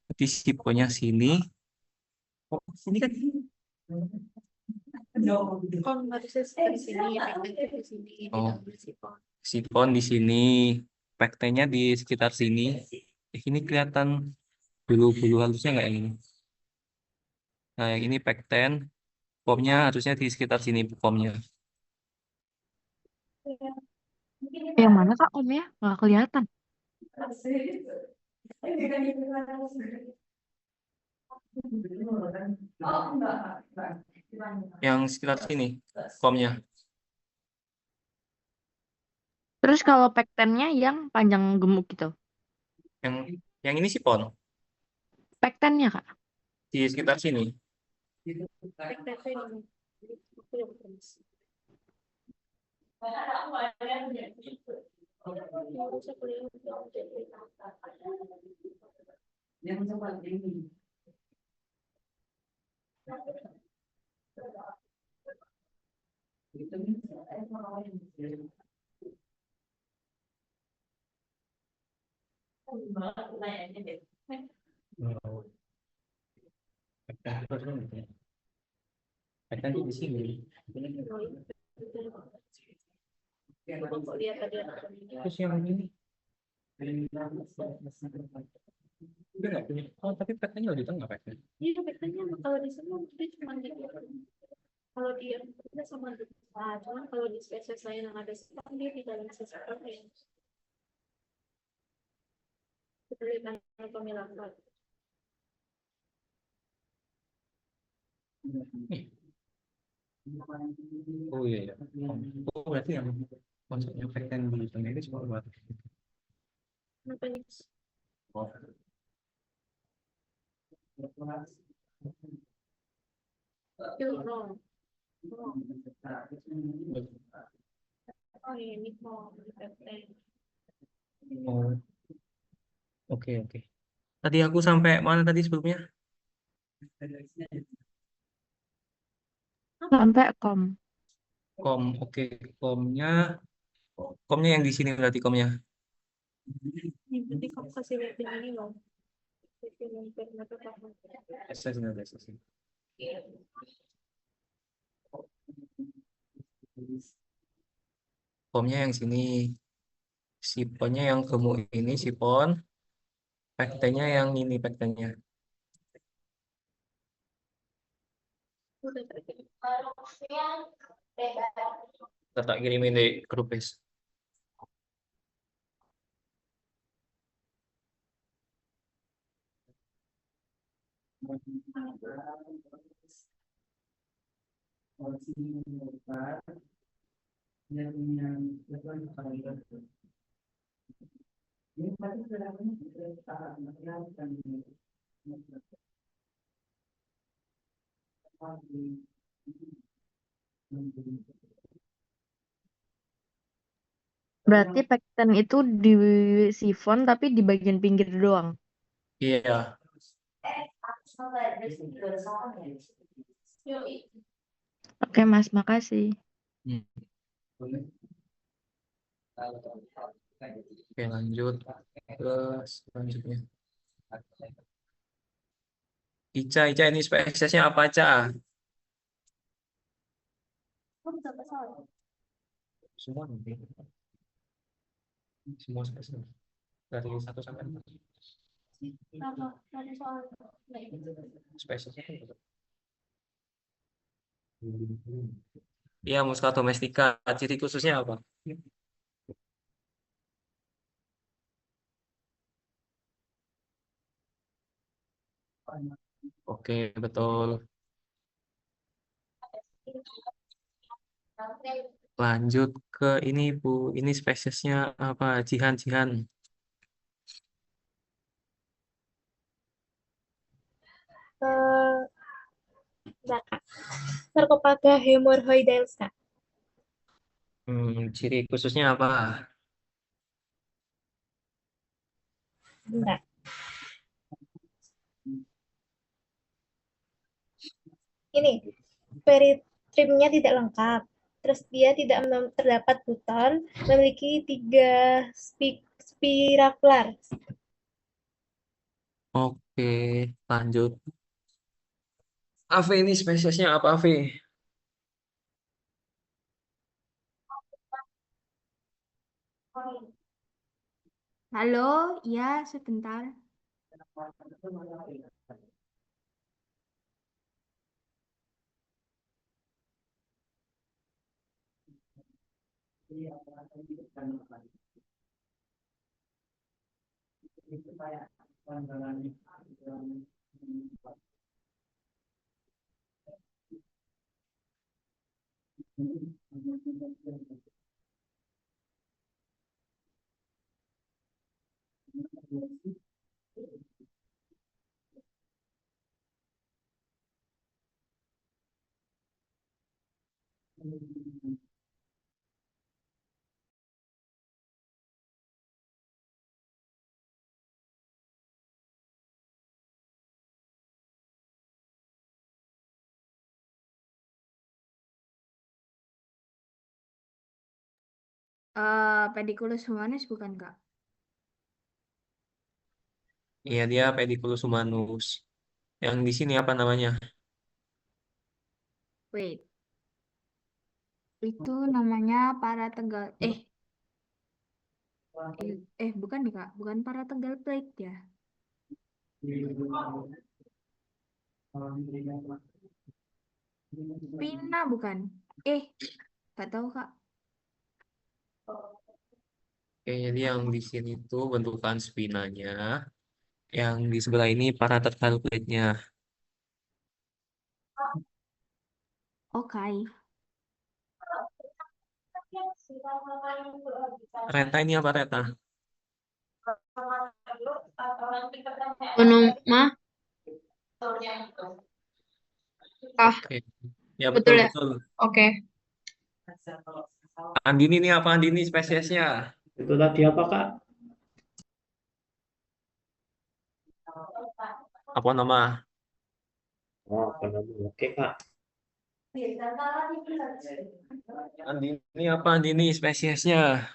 Berarti siponnya sini. Oh, sini kan.
Kom harusnya sekitar sini, ya pektennya di sini, di
Oh,
dalam sipon.
sipon di sini. Pektennya di sekitar sini. Ini kelihatan bulu-bulu halusnya nggak yang ini? Nah, yang ini pekten. Komnya harusnya di sekitar sini komnya.
Yang mana Kak komnya? Nggak kelihatan.
Yang sekitar sini komnya.
Terus kalau pektennya yang panjang gemuk gitu.
Yang ini sipon
Pektennya Kak.
di sekitar sini.
Pektennya ini.
Pekten di sini. Terus yang ini. Udah nggak punya. Oh, tapi pektennya di tengah pekten.
Iya, pektennya kalau di sana dia cuma di Kalau dia bekerja sama duta, cuman kalau di spesies lain yang ada sipon dia tidak ada sisipon yang diberikan pemilahan.
Oh iya, iya. Oh berarti yang konsepnya pattern di penulis cuma buat.
Kenapa nih?
Oh.
Wrong. Oh ini mau
Oh, oke oke. Tadi aku sampai mana tadi sebelumnya?
Sampai kom.
Kom, oke. Komnya yang di sini berarti komnya.
nanti kamu kasih lihat yang ini loh.
SSN. Komnya yang sini. Siponnya yang gemuk ini sipon. Pektennya yang ini pektennya. Kita tak kirimin di grup guys.
Berarti pattern itu di sifon tapi di bagian pinggir doang.
Iya.
Oke Mas, makasih.
Hmm. Oke lanjut. Terus selanjutnya. Ica ini spesiesnya apa Ica? Semua nanti. Semua spesies. Dari 1 sampai 4. Spesiesnya kan betul. Iya, Musca domestica. Ciri khususnya apa? Oke, betul. Lanjut ke ini Bu. Ini spesiesnya apa? Jihan.
Sarcophaga hemorrhoides, Kak.
Ciri khususnya apa?
Bentar. Ini peritrimnya tidak lengkap. Terus dia tidak terdapat buton, memiliki 3 spirakular.
Oke, lanjut. AV ini spesiesnya apa AV?
Halo, ya sebentar. Pediculus humanus bukan Kak?
Iya, dia Pediculus humanus. Yang di sini apa namanya?
Wait. Itu namanya para tegal bukan nih Kak, bukan para tegal plate ya. Spina bukan? Nggak tahu Kak.
Oke, jadi yang di sini tuh bentukan spinanya, yang di sebelah ini paratergal plate-nya.
Oke.
Reta ini apa reta?
Gonoma.
Oke, ya
Betul ya?
betul.
Oke.
Andini ini apa Andini spesiesnya?
Itu tadi apa, Kak?
Apa nama?
Oh, apa namanya? Oke, Kak.
Andini apa Andini spesiesnya?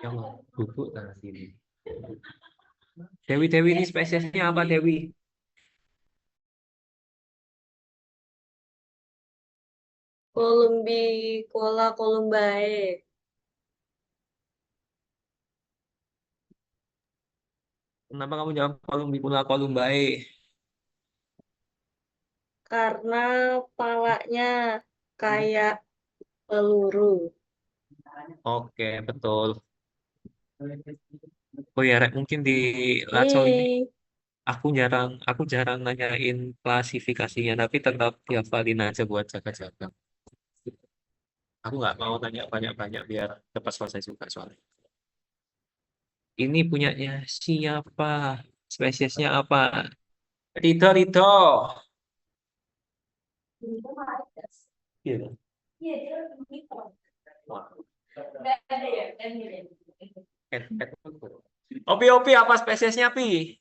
Yang duduk kan Andini. Dewi ini spesiesnya apa Dewi?
Columbicola columbae.
Kenapa kamu jawab Columbicola columbae?
Karena palanya kayak peluru.
Oke, betul. Oh ya, Rek, mungkin di Racel ini
Yeay.
aku jarang nanyain klasifikasinya, tapi tetap dihafalin aja buat jaga-jaga. Aku nggak mau tanya banyak-banyak biar cepat selesai juga soalnya. Ini punyanya siapa? Spesiesnya apa? Rido. Iya. Wah. Opi, apa spesiesnya, Pi?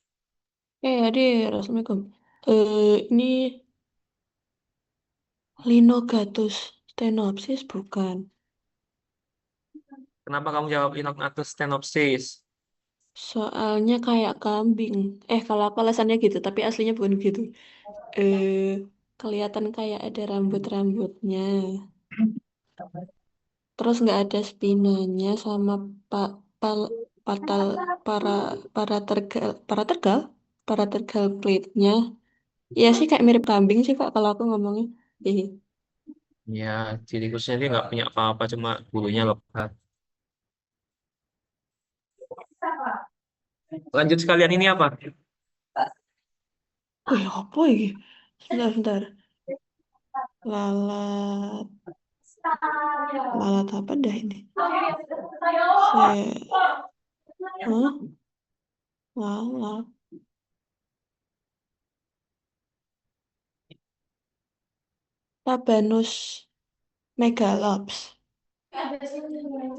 Hadir, Assalamualaikum. Ini Linogatus stenopsis bukan?
Kenapa kamu jawab Inognattus stenopsis?
Soalnya kayak kambing. Kalau aku alasannya gitu, tapi aslinya bukan gitu. Kelihatan kayak ada rambut-rambutnya. Terus nggak ada spinanya sama pak pal patal para para tergal plate-nya. Ya sih kayak mirip kambing sih Kak kalau aku ngomongnya. Ih.
Ya, ciri khususnya dia nggak punya apa-apa, cuma bulunya lebat. Lanjut sekalian ini apa?
Wih, apa ini? Sebentar. Lalat. Lalat apa dah ini? Hah? Lalat. Tabanus megalops.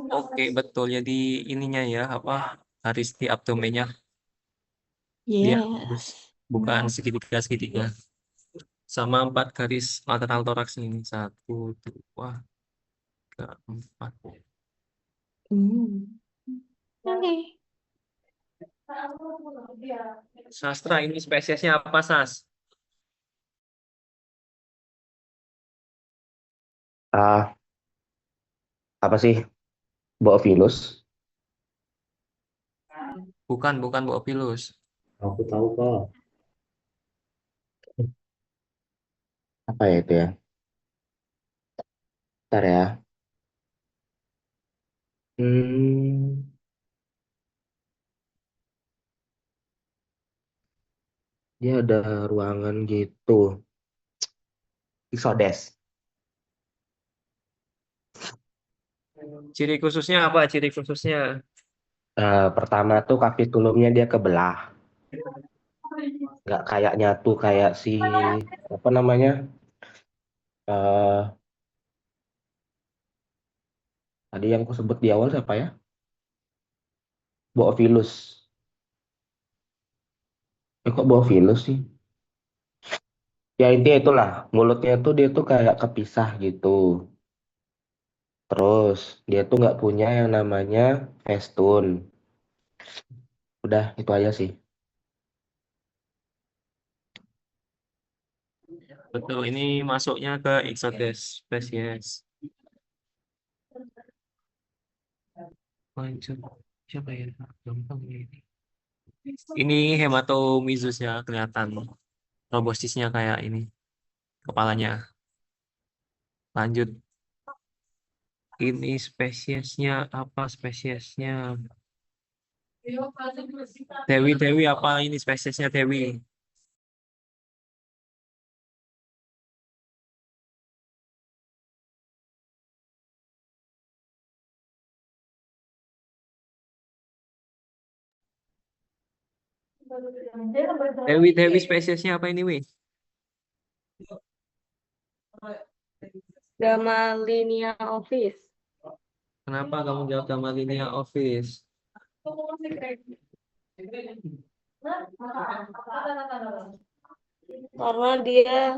Oke, betul. Jadi ininya ya, apa garis di abdomennya dia
Yes.
bukan segitiga. Sama 4 garis lateral toraks ini. 1, 2, 3, 4.
Oke.
Sastra ini spesiesnya apa, Sas?
Ah, apa sih? Boophilus?
Bukan Boophilus.
Aku tahu kok.
Apa ya itu ya? Bentar ya. Dia ada ruangan gitu. Isodes.
Ciri khususnya apa? Ciri khususnya
Pertama tuh kapitulumnya dia kebelah. Nggak kayak nyatu kayak si apa namanya? eh Tadi yang aku sebut di awal siapa ya? Boophilus. Kok Boophilus sih? Ya intinya itulah, mulutnya tuh dia tuh kayak kepisah gitu. Terus dia tuh nggak punya yang namanya festun. Udah itu aja sih.
Betul, ini masuknya ke Exodes spesies. Lanjut. Siapa ya? Gampang ya ini. Ini hematomyzusnya kelihatan. Robosisnya kayak ini. Kepalanya. Lanjut. Ini spesiesnya apa spesiesnya? Dewi, Dewi apa ini spesiesnya Dewi? Dewi, Dewi spesiesnya apa ini, Wi?
Gamma office.
Kenapa kamu jawab sama linia office?
Karena dia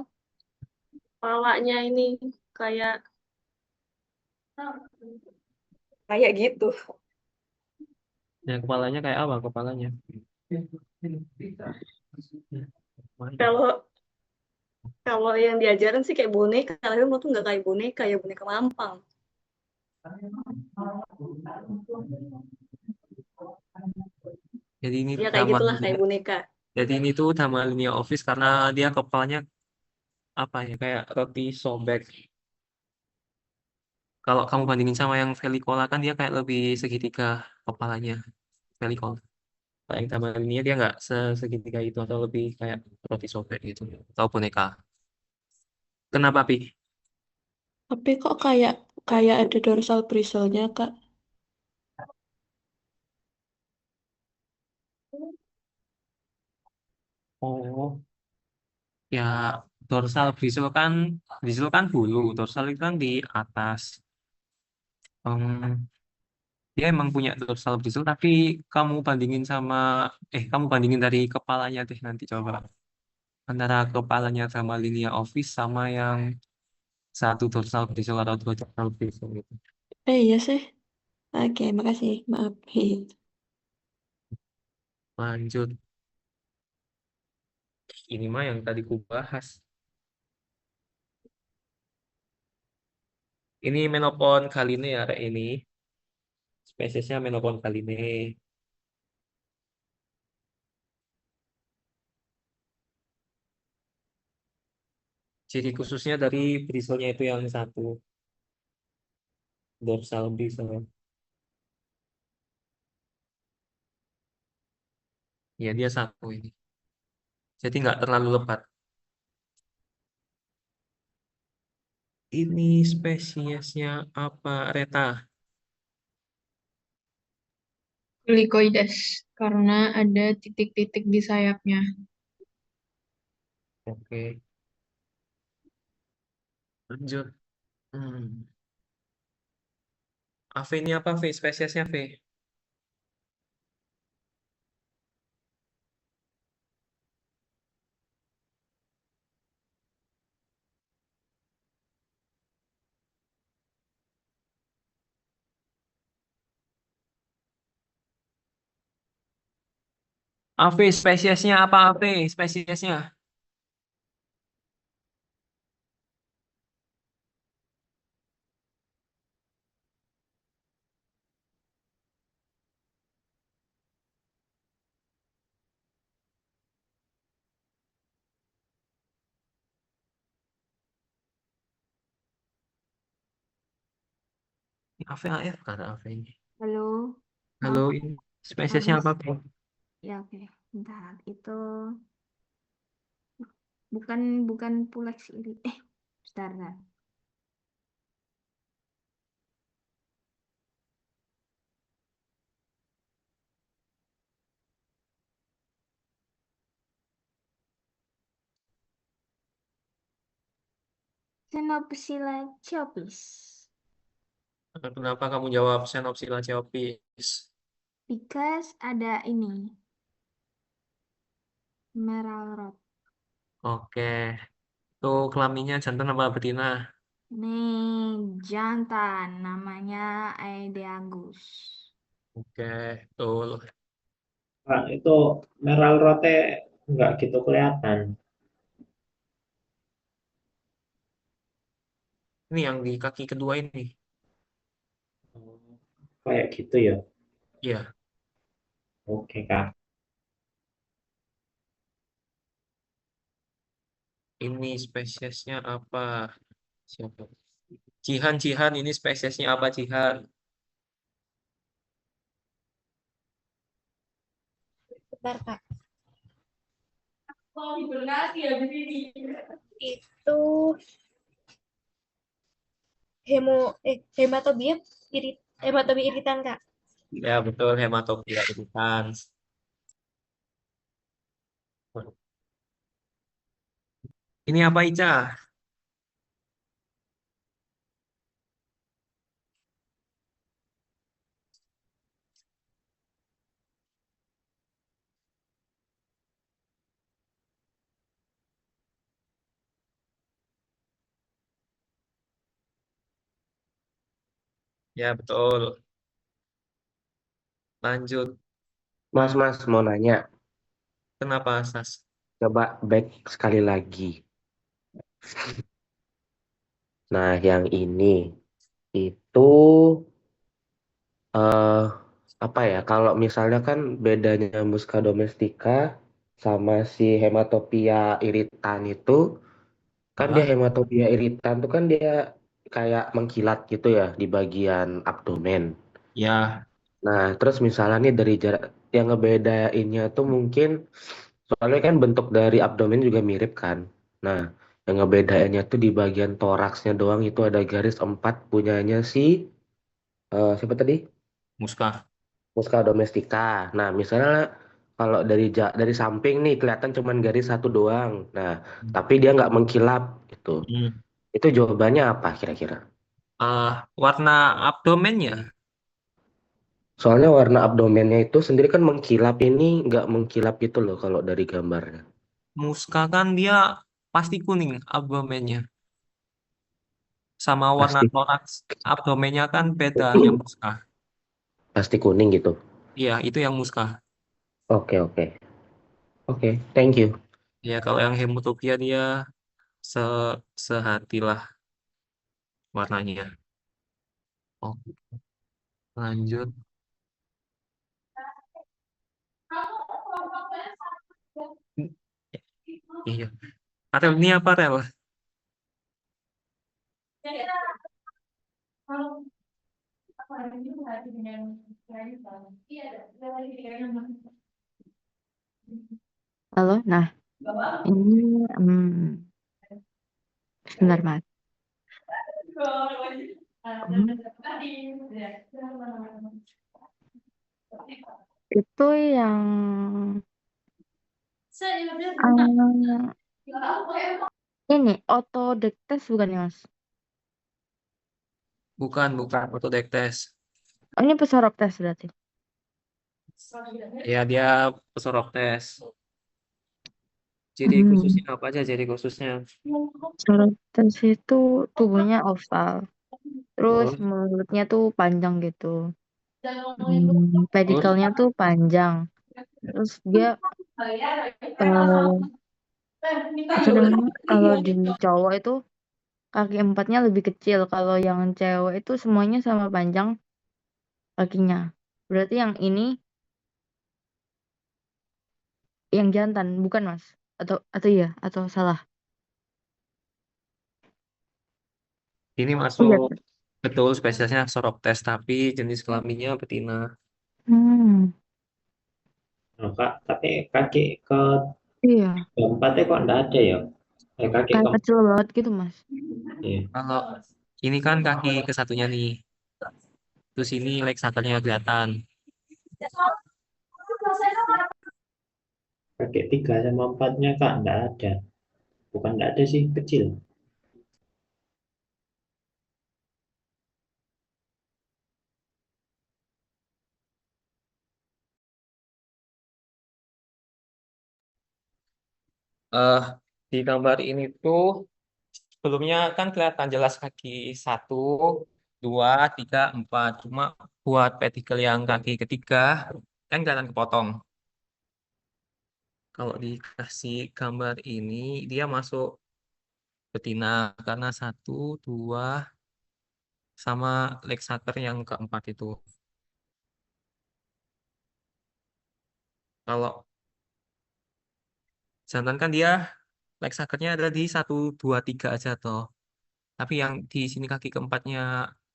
kepalanya ini kayak kayak gitu.
Yang kepalanya kayak apa kepalanya?
Kalau kalau yang diajarin sih kayak boneka, tapi menurut nggak kayak boneka, ya boneka mampang.
Jadi ini
Ya kayak gitulah kayak boneka.
Jadi ini tuh sama linia office karena dia kepalanya apa ya kayak roti sobek. Kalau kamu bandingin sama yang Felicola kan dia kayak lebih segitiga kepalanya Felicola. Kalau yang sama linia dia nggak segitiga itu atau lebih kayak roti sobek gitu atau boneka. Kenapa Pi?
Tapi kok kayak kayak ada dorsal bristle-nya, Kak?
Oh ya bristle kan bulu, dorsal itu kan di atas. Em, Dia emang punya dorsal bristle, tapi kamu bandingin dari kepalanya deh nanti coba. Antara kepalanya sama linia office sama yang satu dorsal bristle atau dua dorsal bristle gitu.
Iya sih. Oke, makasih. Maaf.
Lanjut. Ini mah yang tadi ku bahas. Ini Menopon kaline ya, Rek, ini. Spesiesnya Menopon kaline. Ciri khususnya dari bristle-nya itu yang satu, dorsal bristle. Ya, dia satu ini. Jadi nggak terlalu lebat. Ini spesiesnya apa, Reta?
Helicoides karena ada titik-titik di sayapnya.
Oke, lanjut. Hmm. AV ini apa, V? Spesiesnya V. AV spesiesnya apa, AV? Spesiesnya. Ini AV AF kata AV ini.
Halo,
Halo,
maaf
ini spesiesnya
habis.
apa, V?
Ya oke, bentar. Itu bukan bukan Pulex ini. Bentar, bentar. Xenopsila Chiopis.
Kenapa kamu jawab Xenopsila Chiopis?
Because ada ini, Merah Rot.
Oke, itu kelaminnya jantan apa betina?
Ini jantan, namanya Aedeagus.
Oke, betul.
Pak, itu Meral Rote nggak gitu kelihatan.
Ini yang di kaki kedua ini.
Oh, kayak gitu ya.
Iya,
Oke, Kak.
ini spesiesnya apa? Siapa? Jihan, Jihan, ini spesiesnya apa, Jihan?
Bentar, Kak. Itu hematobia hematobia iritan, Kak.
Ya, betul, hematopia iritan. Ini apa, Ica? Ya, betul. Lanjut.
Mas, mau nanya.
Kenapa, Sas?
Coba back sekali lagi. Nah, yang ini itu eh apa ya? Kalau misalnya kan bedanya Musca domestica sama si Hematopia iritan itu kan dia
Ah,
hematopia iritan tuh kan dia kayak mengkilat gitu ya di bagian abdomen.
ya,
Nah, terus misalnya nih dari jarak yang ngebedainnya tuh mungkin soalnya kan bentuk dari abdomen juga mirip kan. Nah, yang ngebedainnya tuh di bagian toraksnya doang itu ada garis 4 punyanya si siapa tadi?
Muska.
Musca domestica. Nah, misalnya kalau dari samping nih kelihatan cuman garis satu doang. Nah, tapi dia nggak mengkilap gitu.
Hmm.
Itu jawabannya apa kira-kira?
Warna abdomennya.
Soalnya warna abdomennya itu sendiri kan mengkilap ini nggak mengkilap gitu loh kalau dari gambarnya.
Muska kan dia pasti kuning abdomennya. Sama warna
Pasti
toraks abdomennya kan beda yang muska.
pasti kuning gitu.
Iya, itu yang muska.
Oke, oke. Oke, thank you.
Ya, kalau yang hemotopia dia se sehatilah warnanya. Oh, lanjut. Iya. Arel ini apa, Rel?
Halo, nah ini sebentar Mas. Hmm, Itu yang eh, ini otodektes bukan ya Mas?
Bukan Autodectes.
Oh, ini pesoroktes berarti.
Ya, dia pesoroktes. Jadi
Hmm.
khususnya apa aja jadi khususnya?
Pesoroktes itu tubuhnya oval, terus
Terus,
mulutnya tuh panjang gitu.
terus,
Pedikelnya tuh panjang. Terus dia eh, apa namanya? Kalau di cowok itu kaki empatnya lebih kecil. Kalau yang cewek itu semuanya sama panjang kakinya. Berarti yang ini yang jantan, bukan Mas? Atau iya atau salah?
ini
Oh iya.
masuk betul spesiesnya Soroptes tapi jenis kelaminnya betina.
Hmm,
Nah, Kak, tapi kaki
iya.
keempatnya kok enggak ada ya? Kaki
Kayak
keempat.
kecil banget gitu Mas.
Iya.
Kalau ini kan kaki ke satunya nih. Terus ini leg sakernya kelihatan.
Kaki 3 sama 4-nya, Kak, enggak ada. Bukan enggak ada sih, kecil.
eh di gambar ini tuh sebelumnya kan kelihatan jelas kaki satu, dua, tiga, empat. Cuma buat petikel yang kaki ketiga kan kelihatan kepotong. Kalau dikasih gambar ini dia masuk betina karena satu, dua, sama Lexaker yang keempat itu. Kalau jantan kan dia Lexakernya ada di satu, dua, tiga aja toh. Tapi yang di sini kaki keempatnya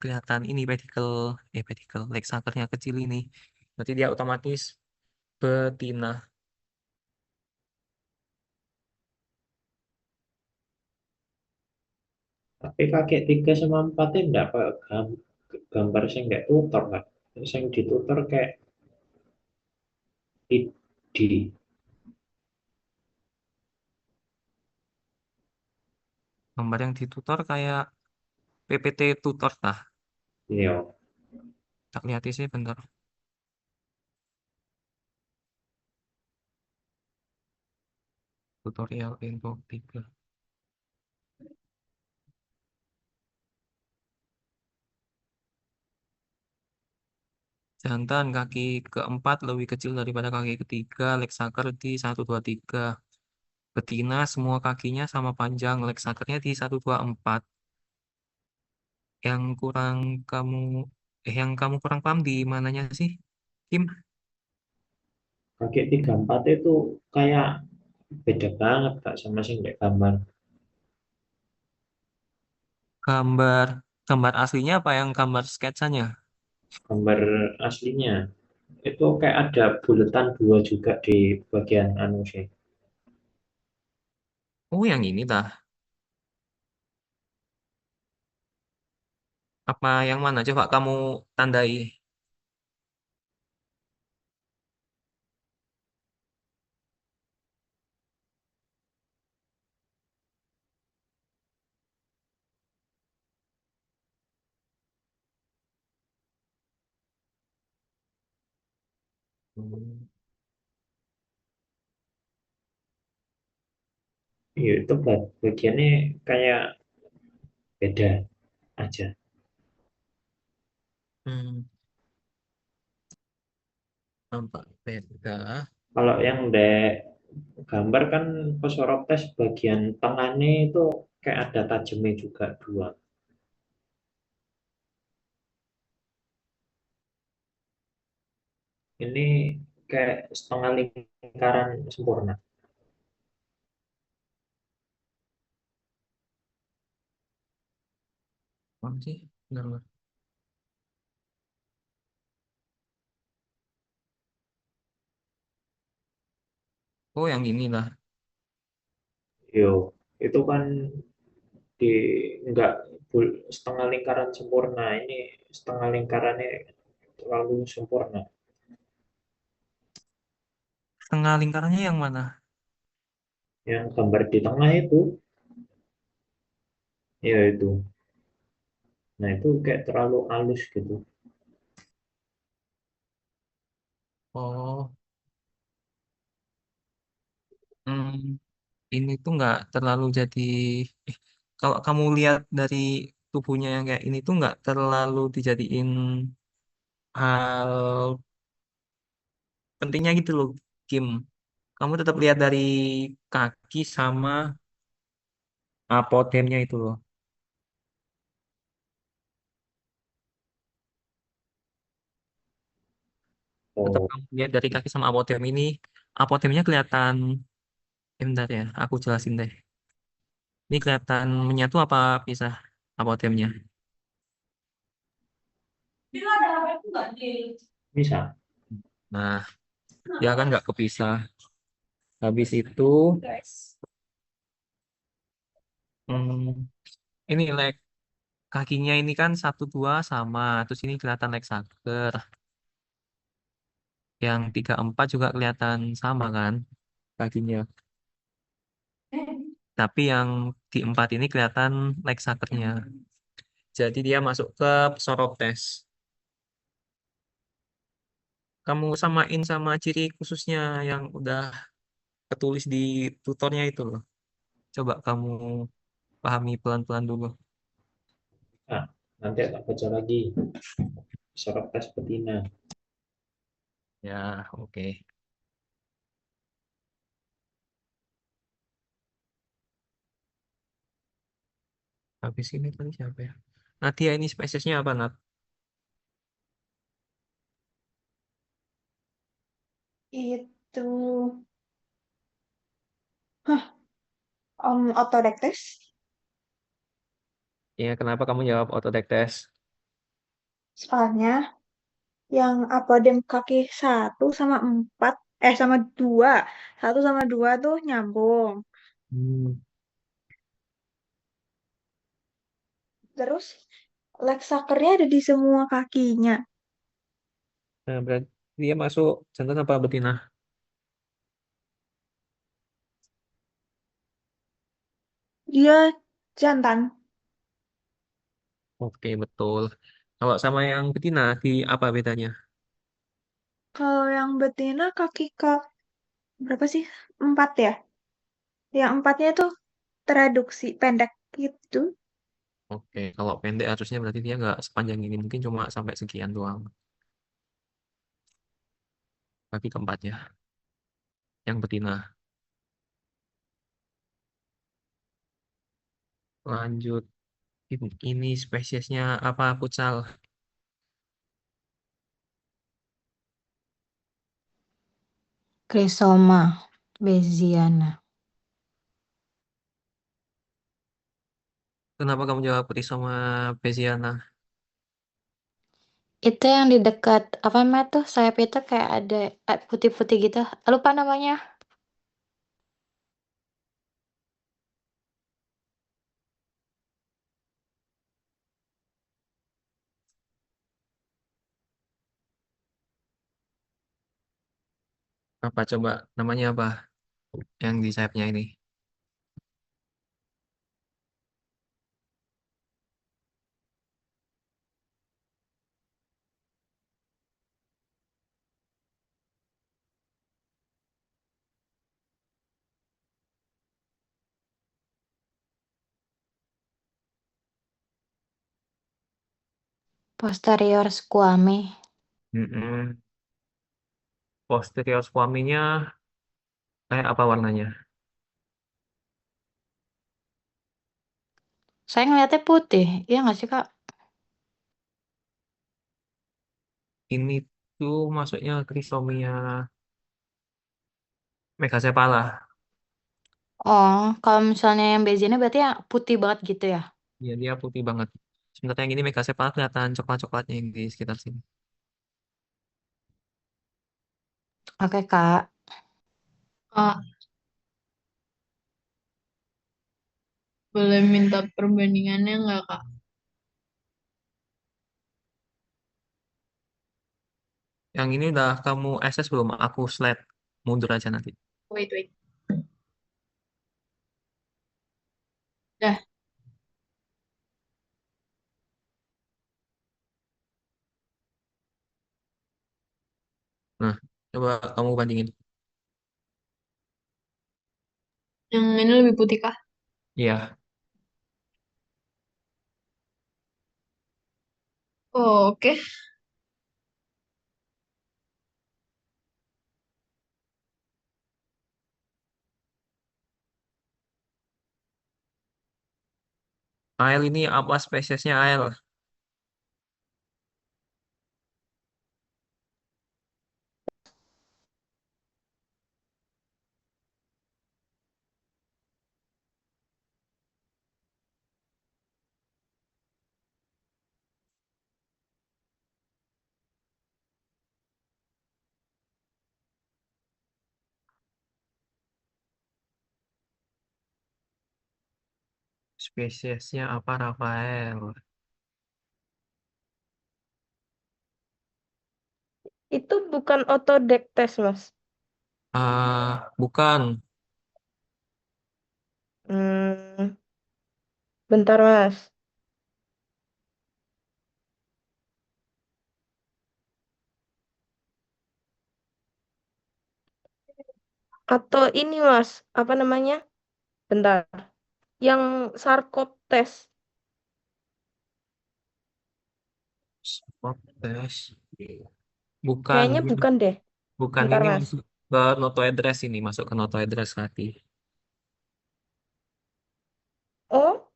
kelihatan ini pedicle, Lexakernya kecil ini. Berarti dia otomatis betina.
Tapi kakek 3 sama 4 enggak kayak gambar sing nggak tutor kan. Sing ditutor kayak ID.
Gambar yang ditutor kayak PPT tutor lah.
Iya.
Tak lihat sih bentar. Tutorial info 3. Jantan kaki keempat lebih kecil daripada kaki ketiga, Lexaker di 1, 2, 3. Betina semua kakinya sama panjang, Lexakernya di 1, 2, 4. Yang kurang kamu yang kamu kurang paham di mananya sih, Kim?
Kakek 3 4 itu kayak beda banget Kak sama sing nggak gambar.
Gambar gambar aslinya apa yang gambar sketsanya?
Gambar aslinya itu kayak ada bulatan 2 juga di bagian anu sih.
Oh, yang ini tah. Apa yang mana? Coba kamu tandai. Hmm.
Iya itu bagiannya kayak beda aja.
Hmm, nampak beda.
Kalau yang dek gambar kan Posoroptes bagian tengahnya itu kayak ada tajamnya juga 2. Ini kayak setengah lingkaran sempurna.
Mana sih? Bentar, bentar. Oh, yang ini lah.
Yo, itu kan di enggak setengah lingkaran sempurna. Ini setengah lingkarannya terlalu sempurna.
Setengah lingkarannya yang mana?
Yang gambar di tengah itu, ya itu. Nah itu kayak terlalu halus gitu.
Oh, hmm, ini tuh nggak terlalu jadi. eh, Kalau kamu lihat dari tubuhnya yang kayak ini tuh nggak terlalu dijadiin hal pentingnya gitu loh, Kim. Kamu tetap lihat dari kaki sama apodemnya itu loh. Tetap
Oh,
kamu lihat dari kaki sama apodem ini. Apodemnya kelihatan. Bentar ya, aku jelasin deh. Ini kelihatan menyatu apa pisah apodemnya?
bisa.
Nah, ya kan nggak kepisah. Habis itu, hmm, ini leg kakinya ini kan satu dua sama. Terus ini kelihatan leg saker. Yang 3 4 juga kelihatan sama kan kakinya. Tapi yang di 4 ini kelihatan leg sakernya. Jadi dia masuk ke Psoroptes. Kamu samain sama ciri khususnya yang udah ketulis di tutornya itu loh. Coba kamu pahami pelan-pelan dulu.
Nah, nanti tak baca lagi. Posoroptes betina.
Ya, oke. Habis ini tadi siapa ya? Nadia ini spesiesnya apa, Nat?
Itu Autodectes.
Ya, kenapa kamu jawab otodektes?
Soalnya yang apodem kaki 1 sama 4, sama 2, 1 sama 2 tuh nyambung.
Hmm.
Terus leg suckernya ada di semua kakinya.
Nah, berarti dia masuk jantan apa betina?
Dia jantan.
Oke, betul. Kalau sama yang betina, di apa bedanya?
Kalau yang betina kaki ke berapa sih? 4 ya. Yang 4-nya tuh tereduksi pendek gitu.
Oke, kalau pendek harusnya berarti dia nggak sepanjang ini. Mungkin cuma sampai sekian doang. Kaki keempatnya, yang betina. Lanjut, ini spesiesnya apa, futsal?
Chrysoma Beziana.
Kenapa kamu jawab Putih sama Besiana?
Itu yang di dekat apa namanya tuh sayap itu kayak ada putih-putih gitu. Lupa namanya.
Apa coba namanya apa? Yang di sayapnya ini.
Posterior squame.
Mm-mm. Posterior squamenya kayak apa warnanya?
Saya ngeliatnya putih. Iya nggak sih, Kak?
Ini tuh masuknya trisomia megacephala.
Oh, kalau misalnya yang Beziana berarti ya putih banget gitu ya?
Ya, dia putih banget. Sebenarnya yang ini megacephala kelihatan coklat-coklatnya yang di sekitar sini.
Oke, Kak.
Kak, boleh minta perbandingannya nggak, Kak?
Yang ini udah kamu access belum? Aku slide mundur aja nanti.
Wait, wait. Dah,
Nah, coba kamu bandingin.
yang ini lebih putih kah?
Iya,
Oh, oke.
AL ini apa spesiesnya AL? Spesiesnya apa, Rafael?
Itu bukan otodektes, Mas.
Bukan.
Hmm, bentar, Mas. Atau ini, Mas. Apa namanya? Bentar. Yang sarkoptes.
Spot test. Bukan,
Kayaknya bukan deh.
bukan
Bentar,
ini
Mas.
masuk ke notoedres ini, masuk ke notoedres hati.
Oh,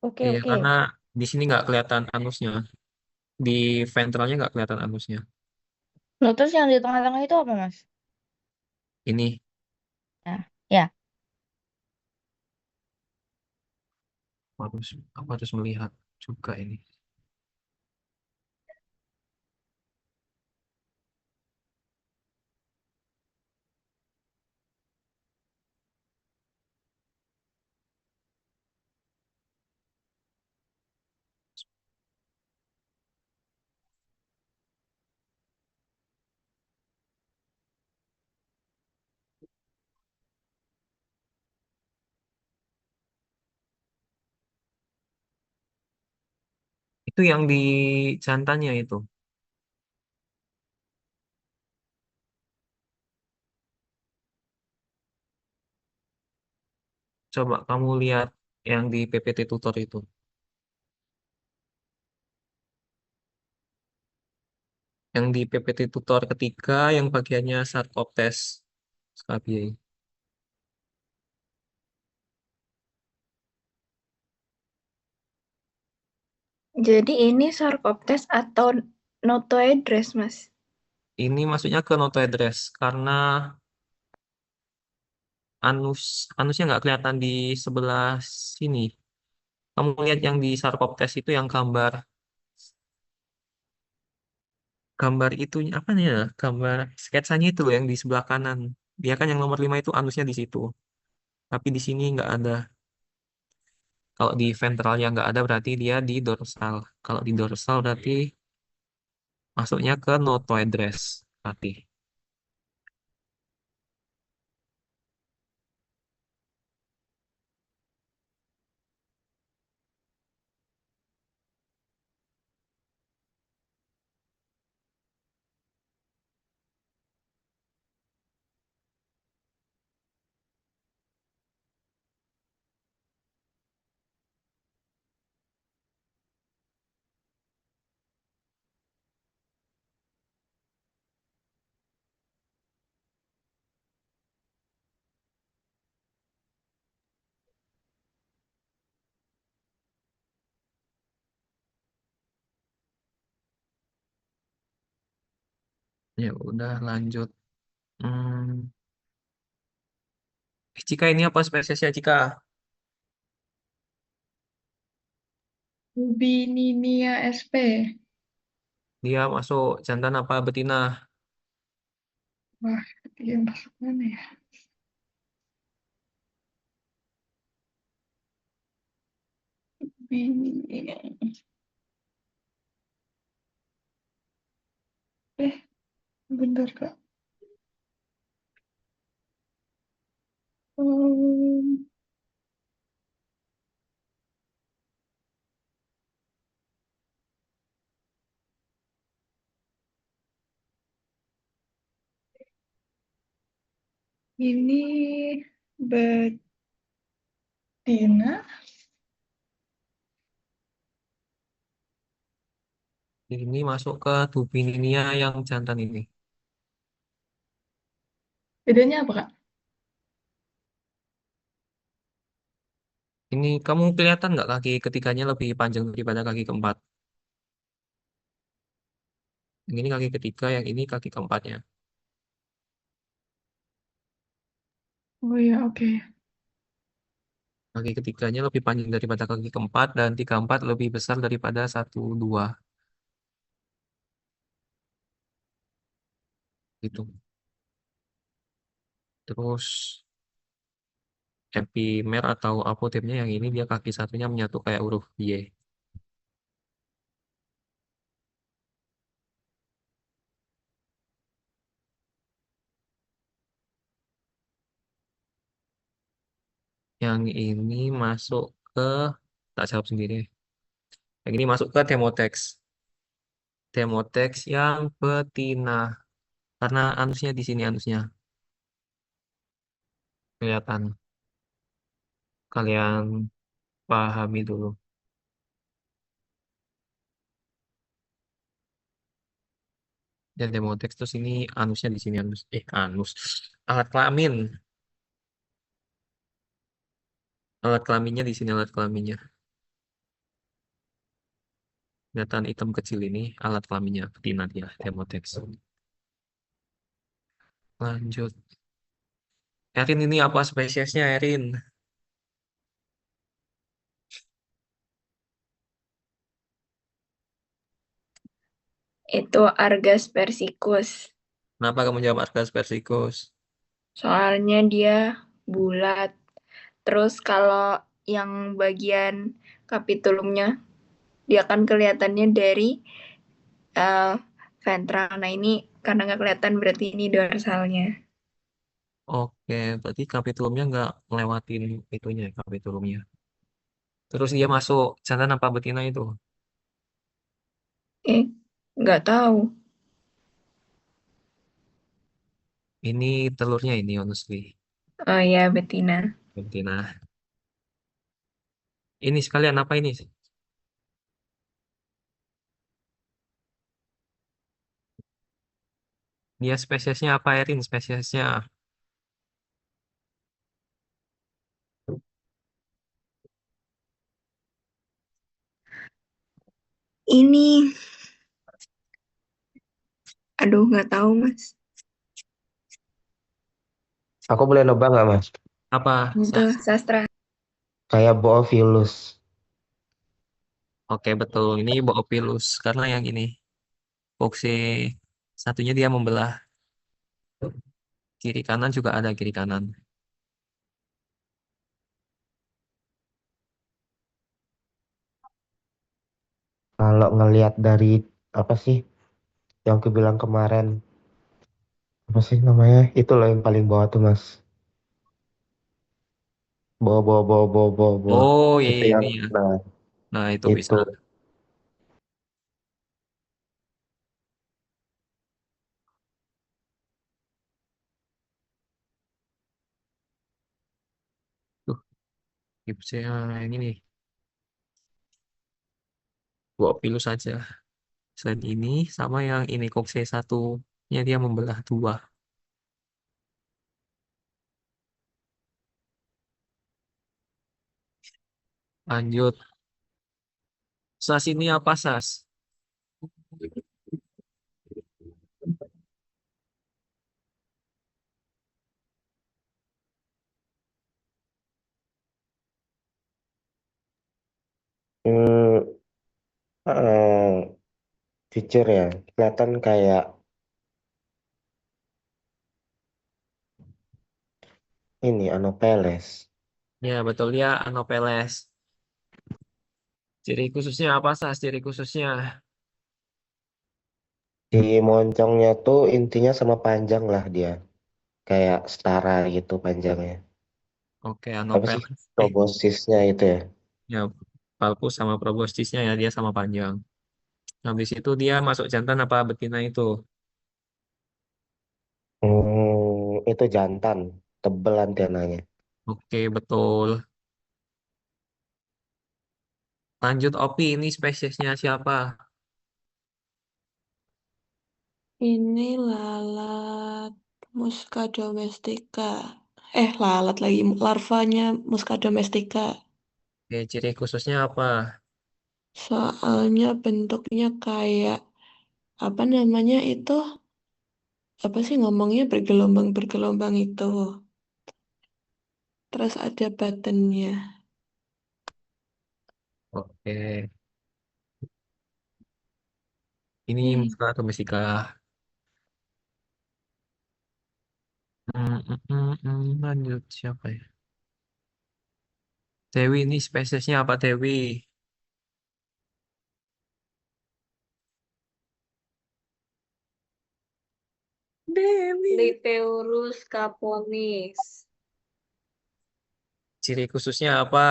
Oke,
Iya,
oke.
karena di sini nggak kelihatan anusnya. Di ventralnya nggak kelihatan anusnya.
Nah, terus yang di tengah-tengah itu apa, Mas?
Ini
Nah, ya.
harus aku harus melihat juga ini. Itu yang di jantannya itu. Coba kamu lihat yang di PPT tutor itu. Yang di PPT tutor ketiga yang bagiannya sarkoptes scabiei.
Jadi ini sarkoptes atau notoedres, Mas?
Ini maksudnya ke notoedres karena anusnya nggak kelihatan di sebelah sini. Kamu lihat yang di sarkoptes itu yang gambar itunya apa nih ya? Gambar sketsanya itu loh yang di sebelah kanan. Dia kan yang nomor 5 itu anusnya di situ. Tapi di sini nggak ada. Kalau di ventralnya nggak ada berarti dia di dorsal. Kalau di dorsal berarti masuknya ke notoedres. Berarti. Ya udah lanjut. Hmm. Cika ini apa spesiesnya Cika?
Bininia SP.
Dia masuk jantan apa betina?
Wah, dia masuk mana ya? Bininia. Bentar, Kak. Um, ini betina.
Ini masuk ke Dubininia yang jantan ini.
Bedanya apa, Kak?
Ini kamu kelihatan nggak kaki ketiganya lebih panjang daripada kaki keempat? Yang ini kaki ketiga, yang ini kaki keempatnya.
Oh ya, oke.
Kaki ketiganya lebih panjang daripada kaki keempat dan tiga empat lebih besar daripada satu dua gitu. Terus epimer atau apotemnya yang ini dia kaki satunya menyatu kayak huruf Y. Yang ini masuk ke tak jawab sendiri. Yang ini masuk ke Demotex. Demotex yang betina. Karena anusnya di sini anusnya kelihatan. Kalian pahami dulu. Dan Demotex terus ini anusnya di sini anus. Alat kelamin. Alat kelaminnya di sini alat kelaminnya. Kelihatan hitam kecil ini alat kelaminnya betina dia, Demodex. Lanjut. Erin ini apa spesiesnya Erin?
Itu Argas persicus.
Kenapa kamu jawab Argas persicus?
Soalnya dia bulat. Terus kalau yang bagian kapitulumnya, dia kan kelihatannya dari ventral. Nah ini karena nggak kelihatan berarti ini dorsalnya.
Oke, berarti kapitulumnya nggak ngelewatin itunya, kapitulumnya. Terus dia masuk jantan apa betina itu?
Nggak tahu.
Ini telurnya ini honestly.
Oh ya, betina.
Betina. Ini sekalian apa ini? Dia spesiesnya apa Erin? Spesiesnya.
Ini, aduh nggak tahu Mas.
Aku boleh nebak nggak, Mas?
Apa?
Itu sastra.
Kayak Boophilus.
Oke, betul. Ini Boophilus. Karena yang ini. Foxy. Satunya dia membelah. Kiri kanan juga ada kiri kanan.
Kalau ngelihat dari apa sih yang aku bilang kemarin, apa sih namanya? Itu loh yang paling bawah tuh, Mas. Bawah, bawah, bawah, bawah, bawah, bawah.
Oh, iya
Itu
iya,
yang,
ini ya.
nah,
Nah, itu bisa.
itu.
Tuh, tipsnya yang ini nih. Boophilus saja. Selain ini, sama yang ini Foxy satunya dia membelah dua. Lanjut. Sas ini apa sas?
Hmm, jujur ya, kelihatan kayak ini Anopheles.
Ya, betul ya, Anopheles. Ciri khususnya apa sas? Ciri khususnya.
Di moncongnya tuh intinya sama panjang lah dia. Kayak setara gitu panjangnya.
Oke,
Apa sih
Anopheles.
proboscisnya itu ya?
Ya, Palpus sama proboscisnya ya dia sama panjang. Habis itu dia masuk jantan apa betina itu?
Itu jantan, tebel antenanya.
Oke, betul. Lanjut Opi, ini spesiesnya siapa?
Ini lalat Musca domestica. Lalat lagi. Larvanya Musca domestica.
Oke, ciri khususnya apa?
Soalnya bentuknya kayak apa namanya itu? Apa sih ngomongnya bergelombang-bergelombang itu. Terus ada buttonnya.
Oke, ini
Hmm.
Musca domestica. Lanjut siapa ya? Dewi ini spesiesnya apa Dewi? Dewi.
Lipeurus caponis.
Ciri khususnya apa?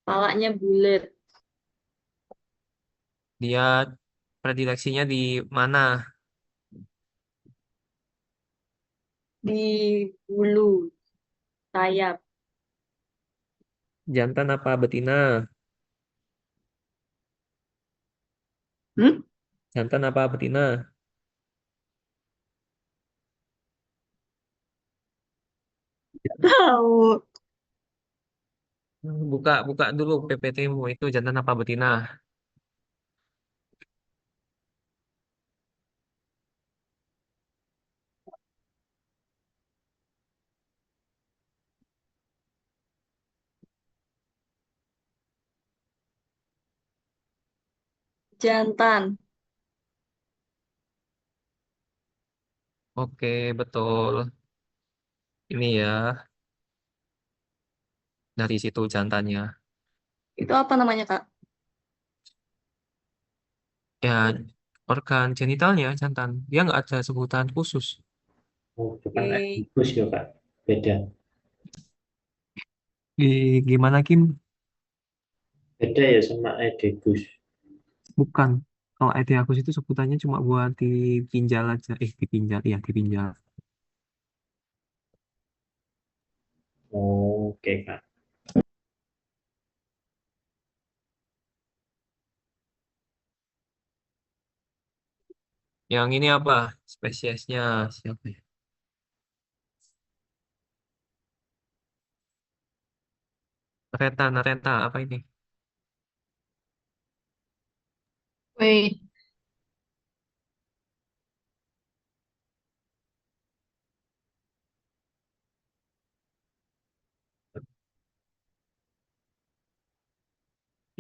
Palanya bulat.
Dia predileksinya di mana?
Di bulu, sayap.
Jantan apa betina?
Hmm?
Jantan apa betina?
Tahu.
Buka buka dulu PPT-mu itu jantan apa betina?
Jantan.
Oke, betul. Ini ya, dari situ jantannya.
Itu apa namanya, Kak?
Ya, organ genitalnya jantan. Dia nggak ada sebutan khusus.
Oh, bukan
Oke.
Oedipus ya, Kak. Beda.
Gimana, Kim?
Beda ya sama Oedipus.
Bukan. Kalau Etiakus itu sebutannya cuma buat di pinjal aja. Di pinjal. Iya, di pinjal.
Oh, oke, Kak.
Yang ini apa? Spesiesnya siapa ya? Narenta apa ini?
Wait,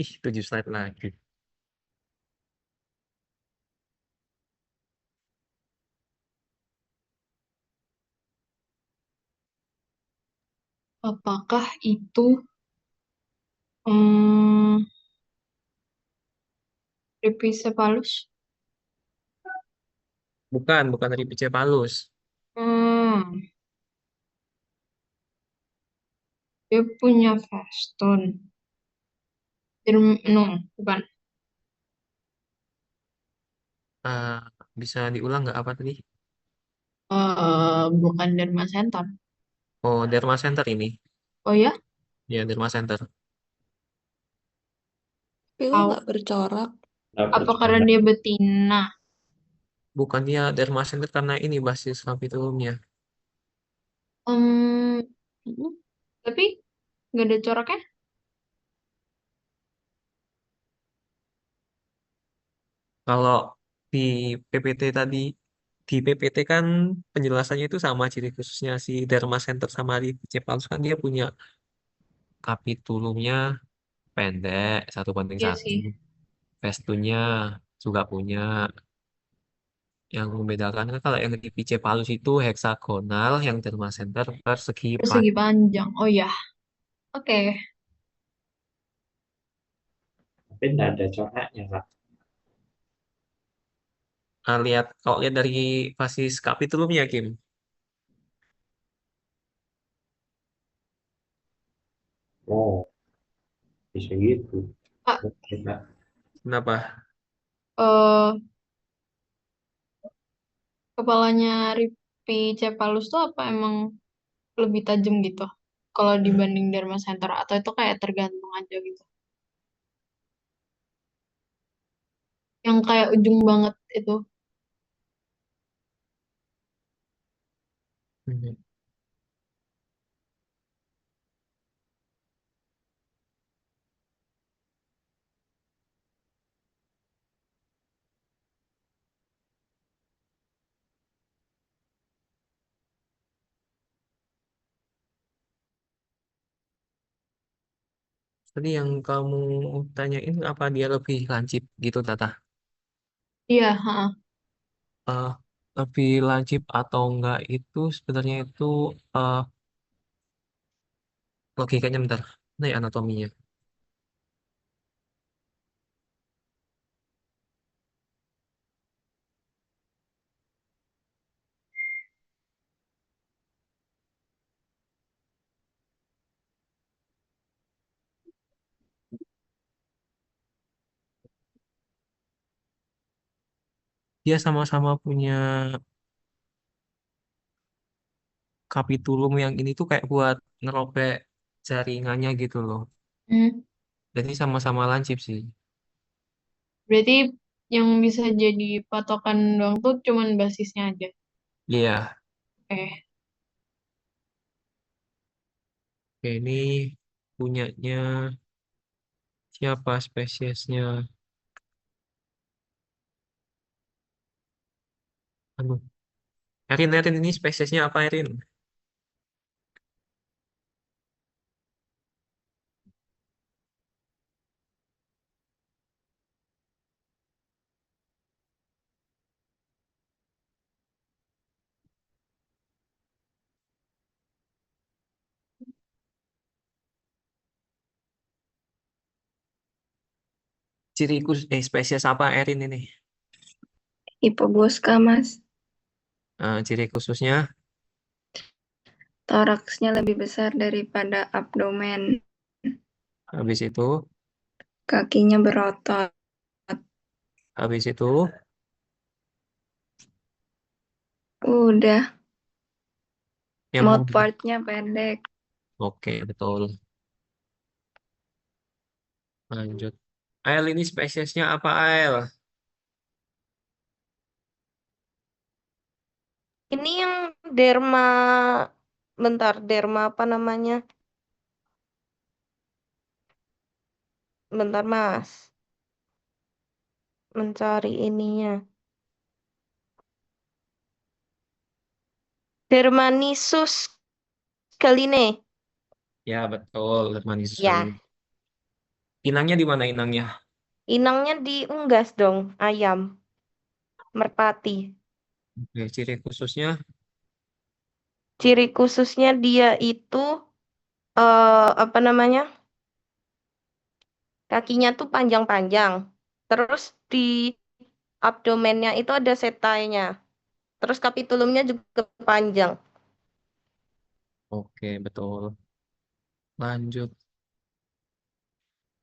Ih, 7 slide lagi.
apakah itu hmm, Rhipicephalus?
Bukan Ripicephalus.
Hmm, dia punya Feston. No, bukan.
Ah, bisa diulang nggak apa tadi?
Bukan Dharma Center.
Oh, Derma Center ini.
Oh ya?
Ya, Derma Center.
Tapi kok
Tahu.
nggak bercorak?
Nggak
Apa karena
berjalan.
dia betina?
Bukan dia Derma Center karena ini basis kapitulumnya.
Hmm, mm, tapi nggak ada coraknya?
Kalau di PPT tadi, di PPT kan penjelasannya itu sama ciri khususnya si Derma Center sama Ripicephalus kan dia punya kapitulumnya pendek, 1:1.
Iya sih.
Festunnya juga punya. Yang membedakan kan kalau yang di Ripicephalus itu heksagonal, yang Derma Center persegi
Persegi panjang. Oh ya. Oke.
Tapi nggak ada coraknya, Kak.
Kalau lihat dari basis kapitulumnya, Kim.
Oh, bisa gitu.
Kak,
Oke, Kak.
Kenapa?
eh kepalanya Rhipicephalus tuh apa emang lebih tajam gitu? Kalau dibanding Dharma Center atau itu kayak tergantung aja gitu? Yang kayak ujung banget itu.
Hmm. Tadi yang kamu tanyain apa dia lebih lancip gitu, Tata?
Iya, ha.
Eh, Lebih lancip atau enggak itu sebenarnya itu eh, logikanya bentar. Nah, ya, anatominya. Dia sama-sama punya kapitulum yang ini tuh kayak buat ngerobek jaringannya gitu loh.
Hmm.
Jadi sama-sama lancip sih.
Berarti yang bisa jadi patokan doang tuh cuman basisnya aja.
Iya.
Eh,
Oke, ini punyanya siapa spesiesnya? Aduh. Erin, ini spesiesnya apa, Erin? Ciri khusus, spesies apa Erin ini?
Hipoboska, Mas.
Ciri khususnya,
Toraksnya lebih besar daripada abdomen.
habis itu,
Kakinya berotot.
habis itu,
Udah.
yang
Mouth
mau.
partnya pendek.
Oke, betul. Lanjut. Ael ini spesiesnya apa Ael?
Ini yang derma, bentar, derma apa namanya? Bentar, Mas. Mencari ininya. Dermanisus caline.
Ya, betul. Manisus kali
Ya,
ini. Inangnya di mana inangnya?
inangnya di unggas dong, ayam. Merpati.
Oke, ciri khususnya,
Ciri khususnya dia itu apa namanya? Kakinya tuh panjang-panjang. Terus di abdomennya itu ada setainya. Terus kapitulumnya juga panjang.
oke, betul. Lanjut.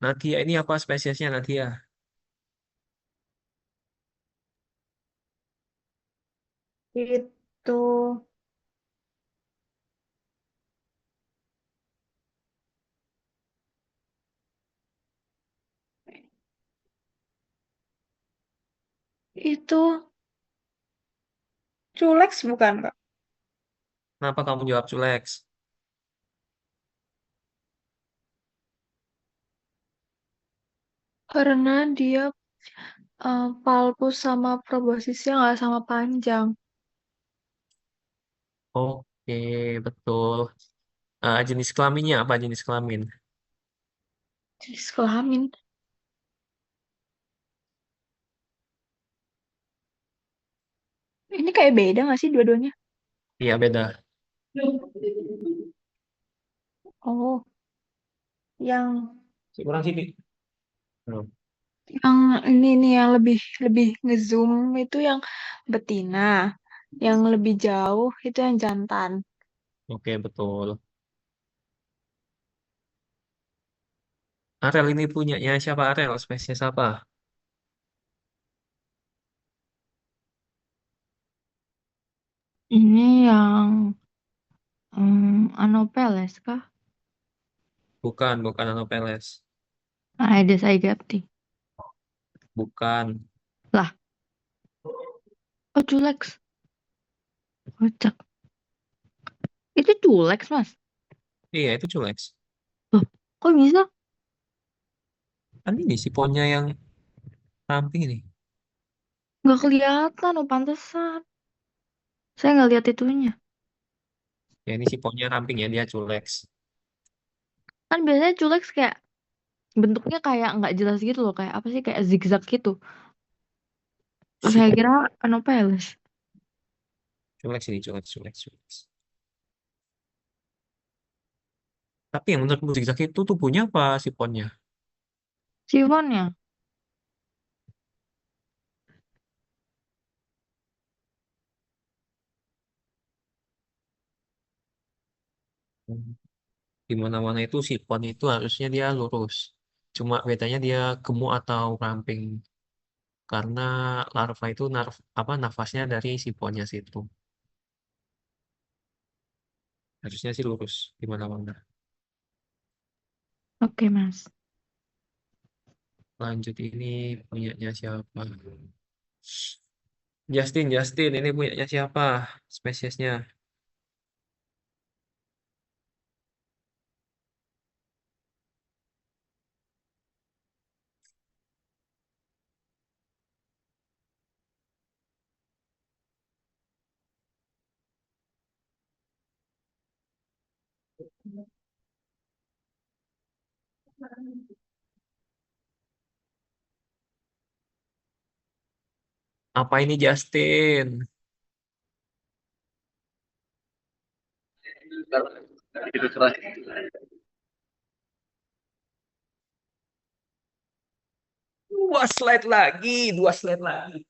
Natia ini apa spesiesnya Natia?
Itu itu culex bukan, Kak?
Kenapa kamu jawab Culex?
Karena dia palpus sama proboscisnya nggak sama panjang.
Oke, betul. Jenis kelaminnya apa jenis kelamin?
Jenis kelamin. Ini kayak beda nggak sih dua-duanya?
Iya, beda.
Oh, yang
Kurang sini. Hmm,
yang ini nih yang lebih lebih ngezoom itu yang betina. Yang lebih jauh itu yang jantan.
Oke, betul. Arel ini punyanya siapa Arel? Spesies apa?
Ini yang Anopheles kah?
Bukan, bukan Anopheles.
Aedes aegypti.
Bukan.
Lah, oh Culex. Kocak. Itu Culex, Mas.
Iya, itu Culex.
Loh, kok bisa?
Kan ini siponnya yang ramping ini.
Nggak kelihatan, oh pantesan. Saya nggak lihat itunya.
Ya, ini siponnya ramping ya, dia Culex.
Kan biasanya Culex kayak bentuknya kayak nggak jelas gitu loh. Kayak apa sih? Kayak zigzag gitu. Saya kira Anopheles.
Culex ini, Culex, Culex, Culex. Tapi yang menurut zigzag itu tubuhnya apa siponnya?
Sifonnya.
Di mana-mana itu sipon itu harusnya dia lurus. Cuma bedanya dia gemuk atau ramping. Karena larva itu nafasnya dari siponnya situ. Harusnya sih lurus di mana-mana.
Oke, Mas.
Lanjut ini punyanya siapa? Justin, Justin ini punyanya siapa? Spesiesnya. Apa ini Justin?
Gitu cerah.
slide lagi, 2 slide lagi.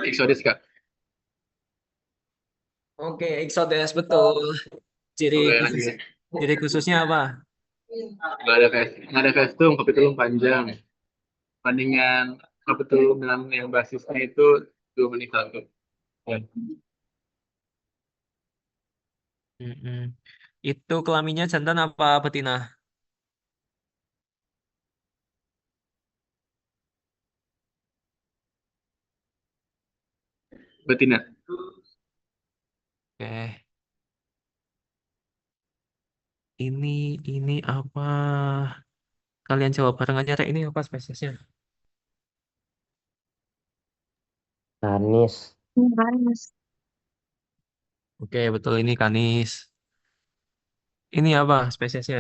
Exodus Kak.
Oke, Exodes betul. Ciri
Oke,
khusus,
lanjut.
ciri khususnya apa?
Nggak ada custom, kopi tulung panjang. Bandingan kopi tulung dengan yang basisnya itu 2 menit satu. Ya.
Mm-mm. Itu kelaminnya jantan apa betina?
Betina.
Oke. Ini apa? Kalian jawab bareng aja, Rek. Ini apa spesiesnya?
Kanis.
Panas.
Oke, betul ini kanis. Ini apa spesiesnya?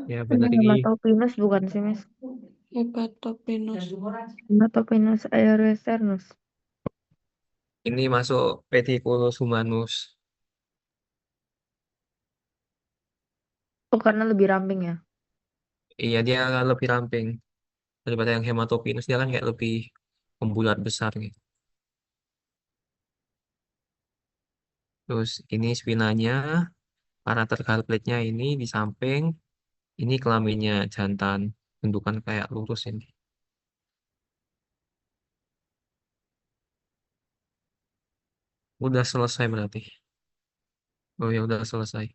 Ya,
Ini
benar ini.
Hematopinus bukan sih, Mas?
Hepatopinus.
Hematopinus aeroesternus.
Ini masuk Pediculus humanus.
Oh, karena lebih ramping ya.
Iya, dia lebih ramping daripada yang Hematopinus. Dia kan kayak lebih membulat besar gitu. Terus ini spinanya, paratergal plate-nya ini di samping. Ini kelaminnya jantan, bentukan kayak lurus ini. Udah selesai berarti. Oh ya udah selesai.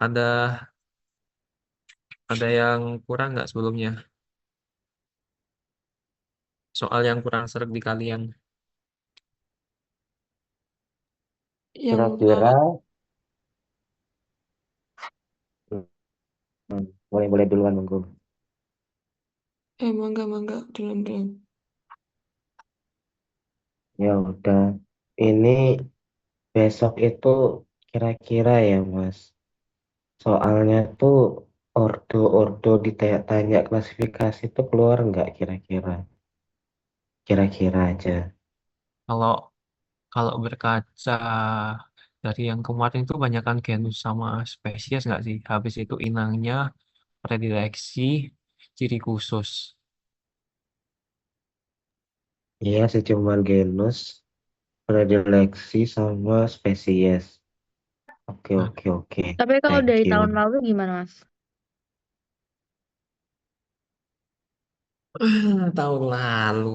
Ada ada yang kurang nggak sebelumnya? Soal yang kurang seret di kalian.
Yang
Kira-kira boleh duluan monggo.
mangga duluan.
Ya udah. Ini besok itu kira-kira ya Mas. Soalnya tuh ordo-ordo ditanya klasifikasi itu keluar nggak kira-kira? Kira-kira aja.
Kalau kalau berkaca dari yang kemarin itu banyakkan genus sama spesies nggak sih? Habis itu inangnya, predileksi, ciri khusus.
Iya sih cuman genus, predileksi sama spesies. Oke
Nah,
oke oke.
Tapi kalau
Thank
dari
you.
tahun lalu gimana, Mas?
tahun lalu.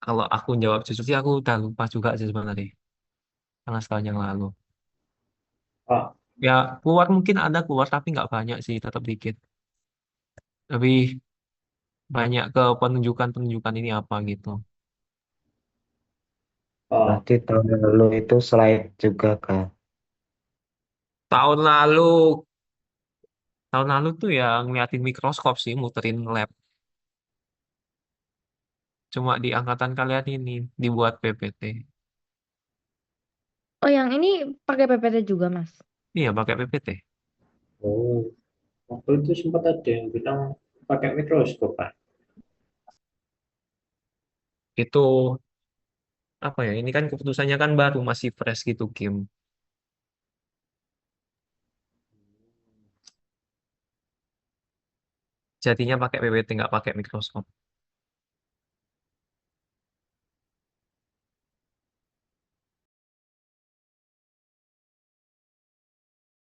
Kalau aku jawab jujur sih aku udah lupa juga sih sebenarnya. Karena setahun yang lalu.
Oh,
Ya keluar mungkin ada keluar tapi nggak banyak sih, tetap dikit. Lebih banyak ke penunjukan-penunjukan ini apa gitu.
oh,
Berarti tahun lalu itu slide juga Kak.
Tahun lalu, tahun lalu tuh ya ngeliatin mikroskop sih, muterin lab. Cuma di angkatan kalian ini dibuat PPT.
Oh, yang ini pakai PPT juga, Mas?
Iya, pakai PPT.
oh. Waktu itu sempat ada yang bilang pakai mikroskop, Pak.
Itu apa ya? Ini kan keputusannya kan baru, masih fresh gitu, Kim. Jadinya pakai PPT, nggak pakai mikroskop.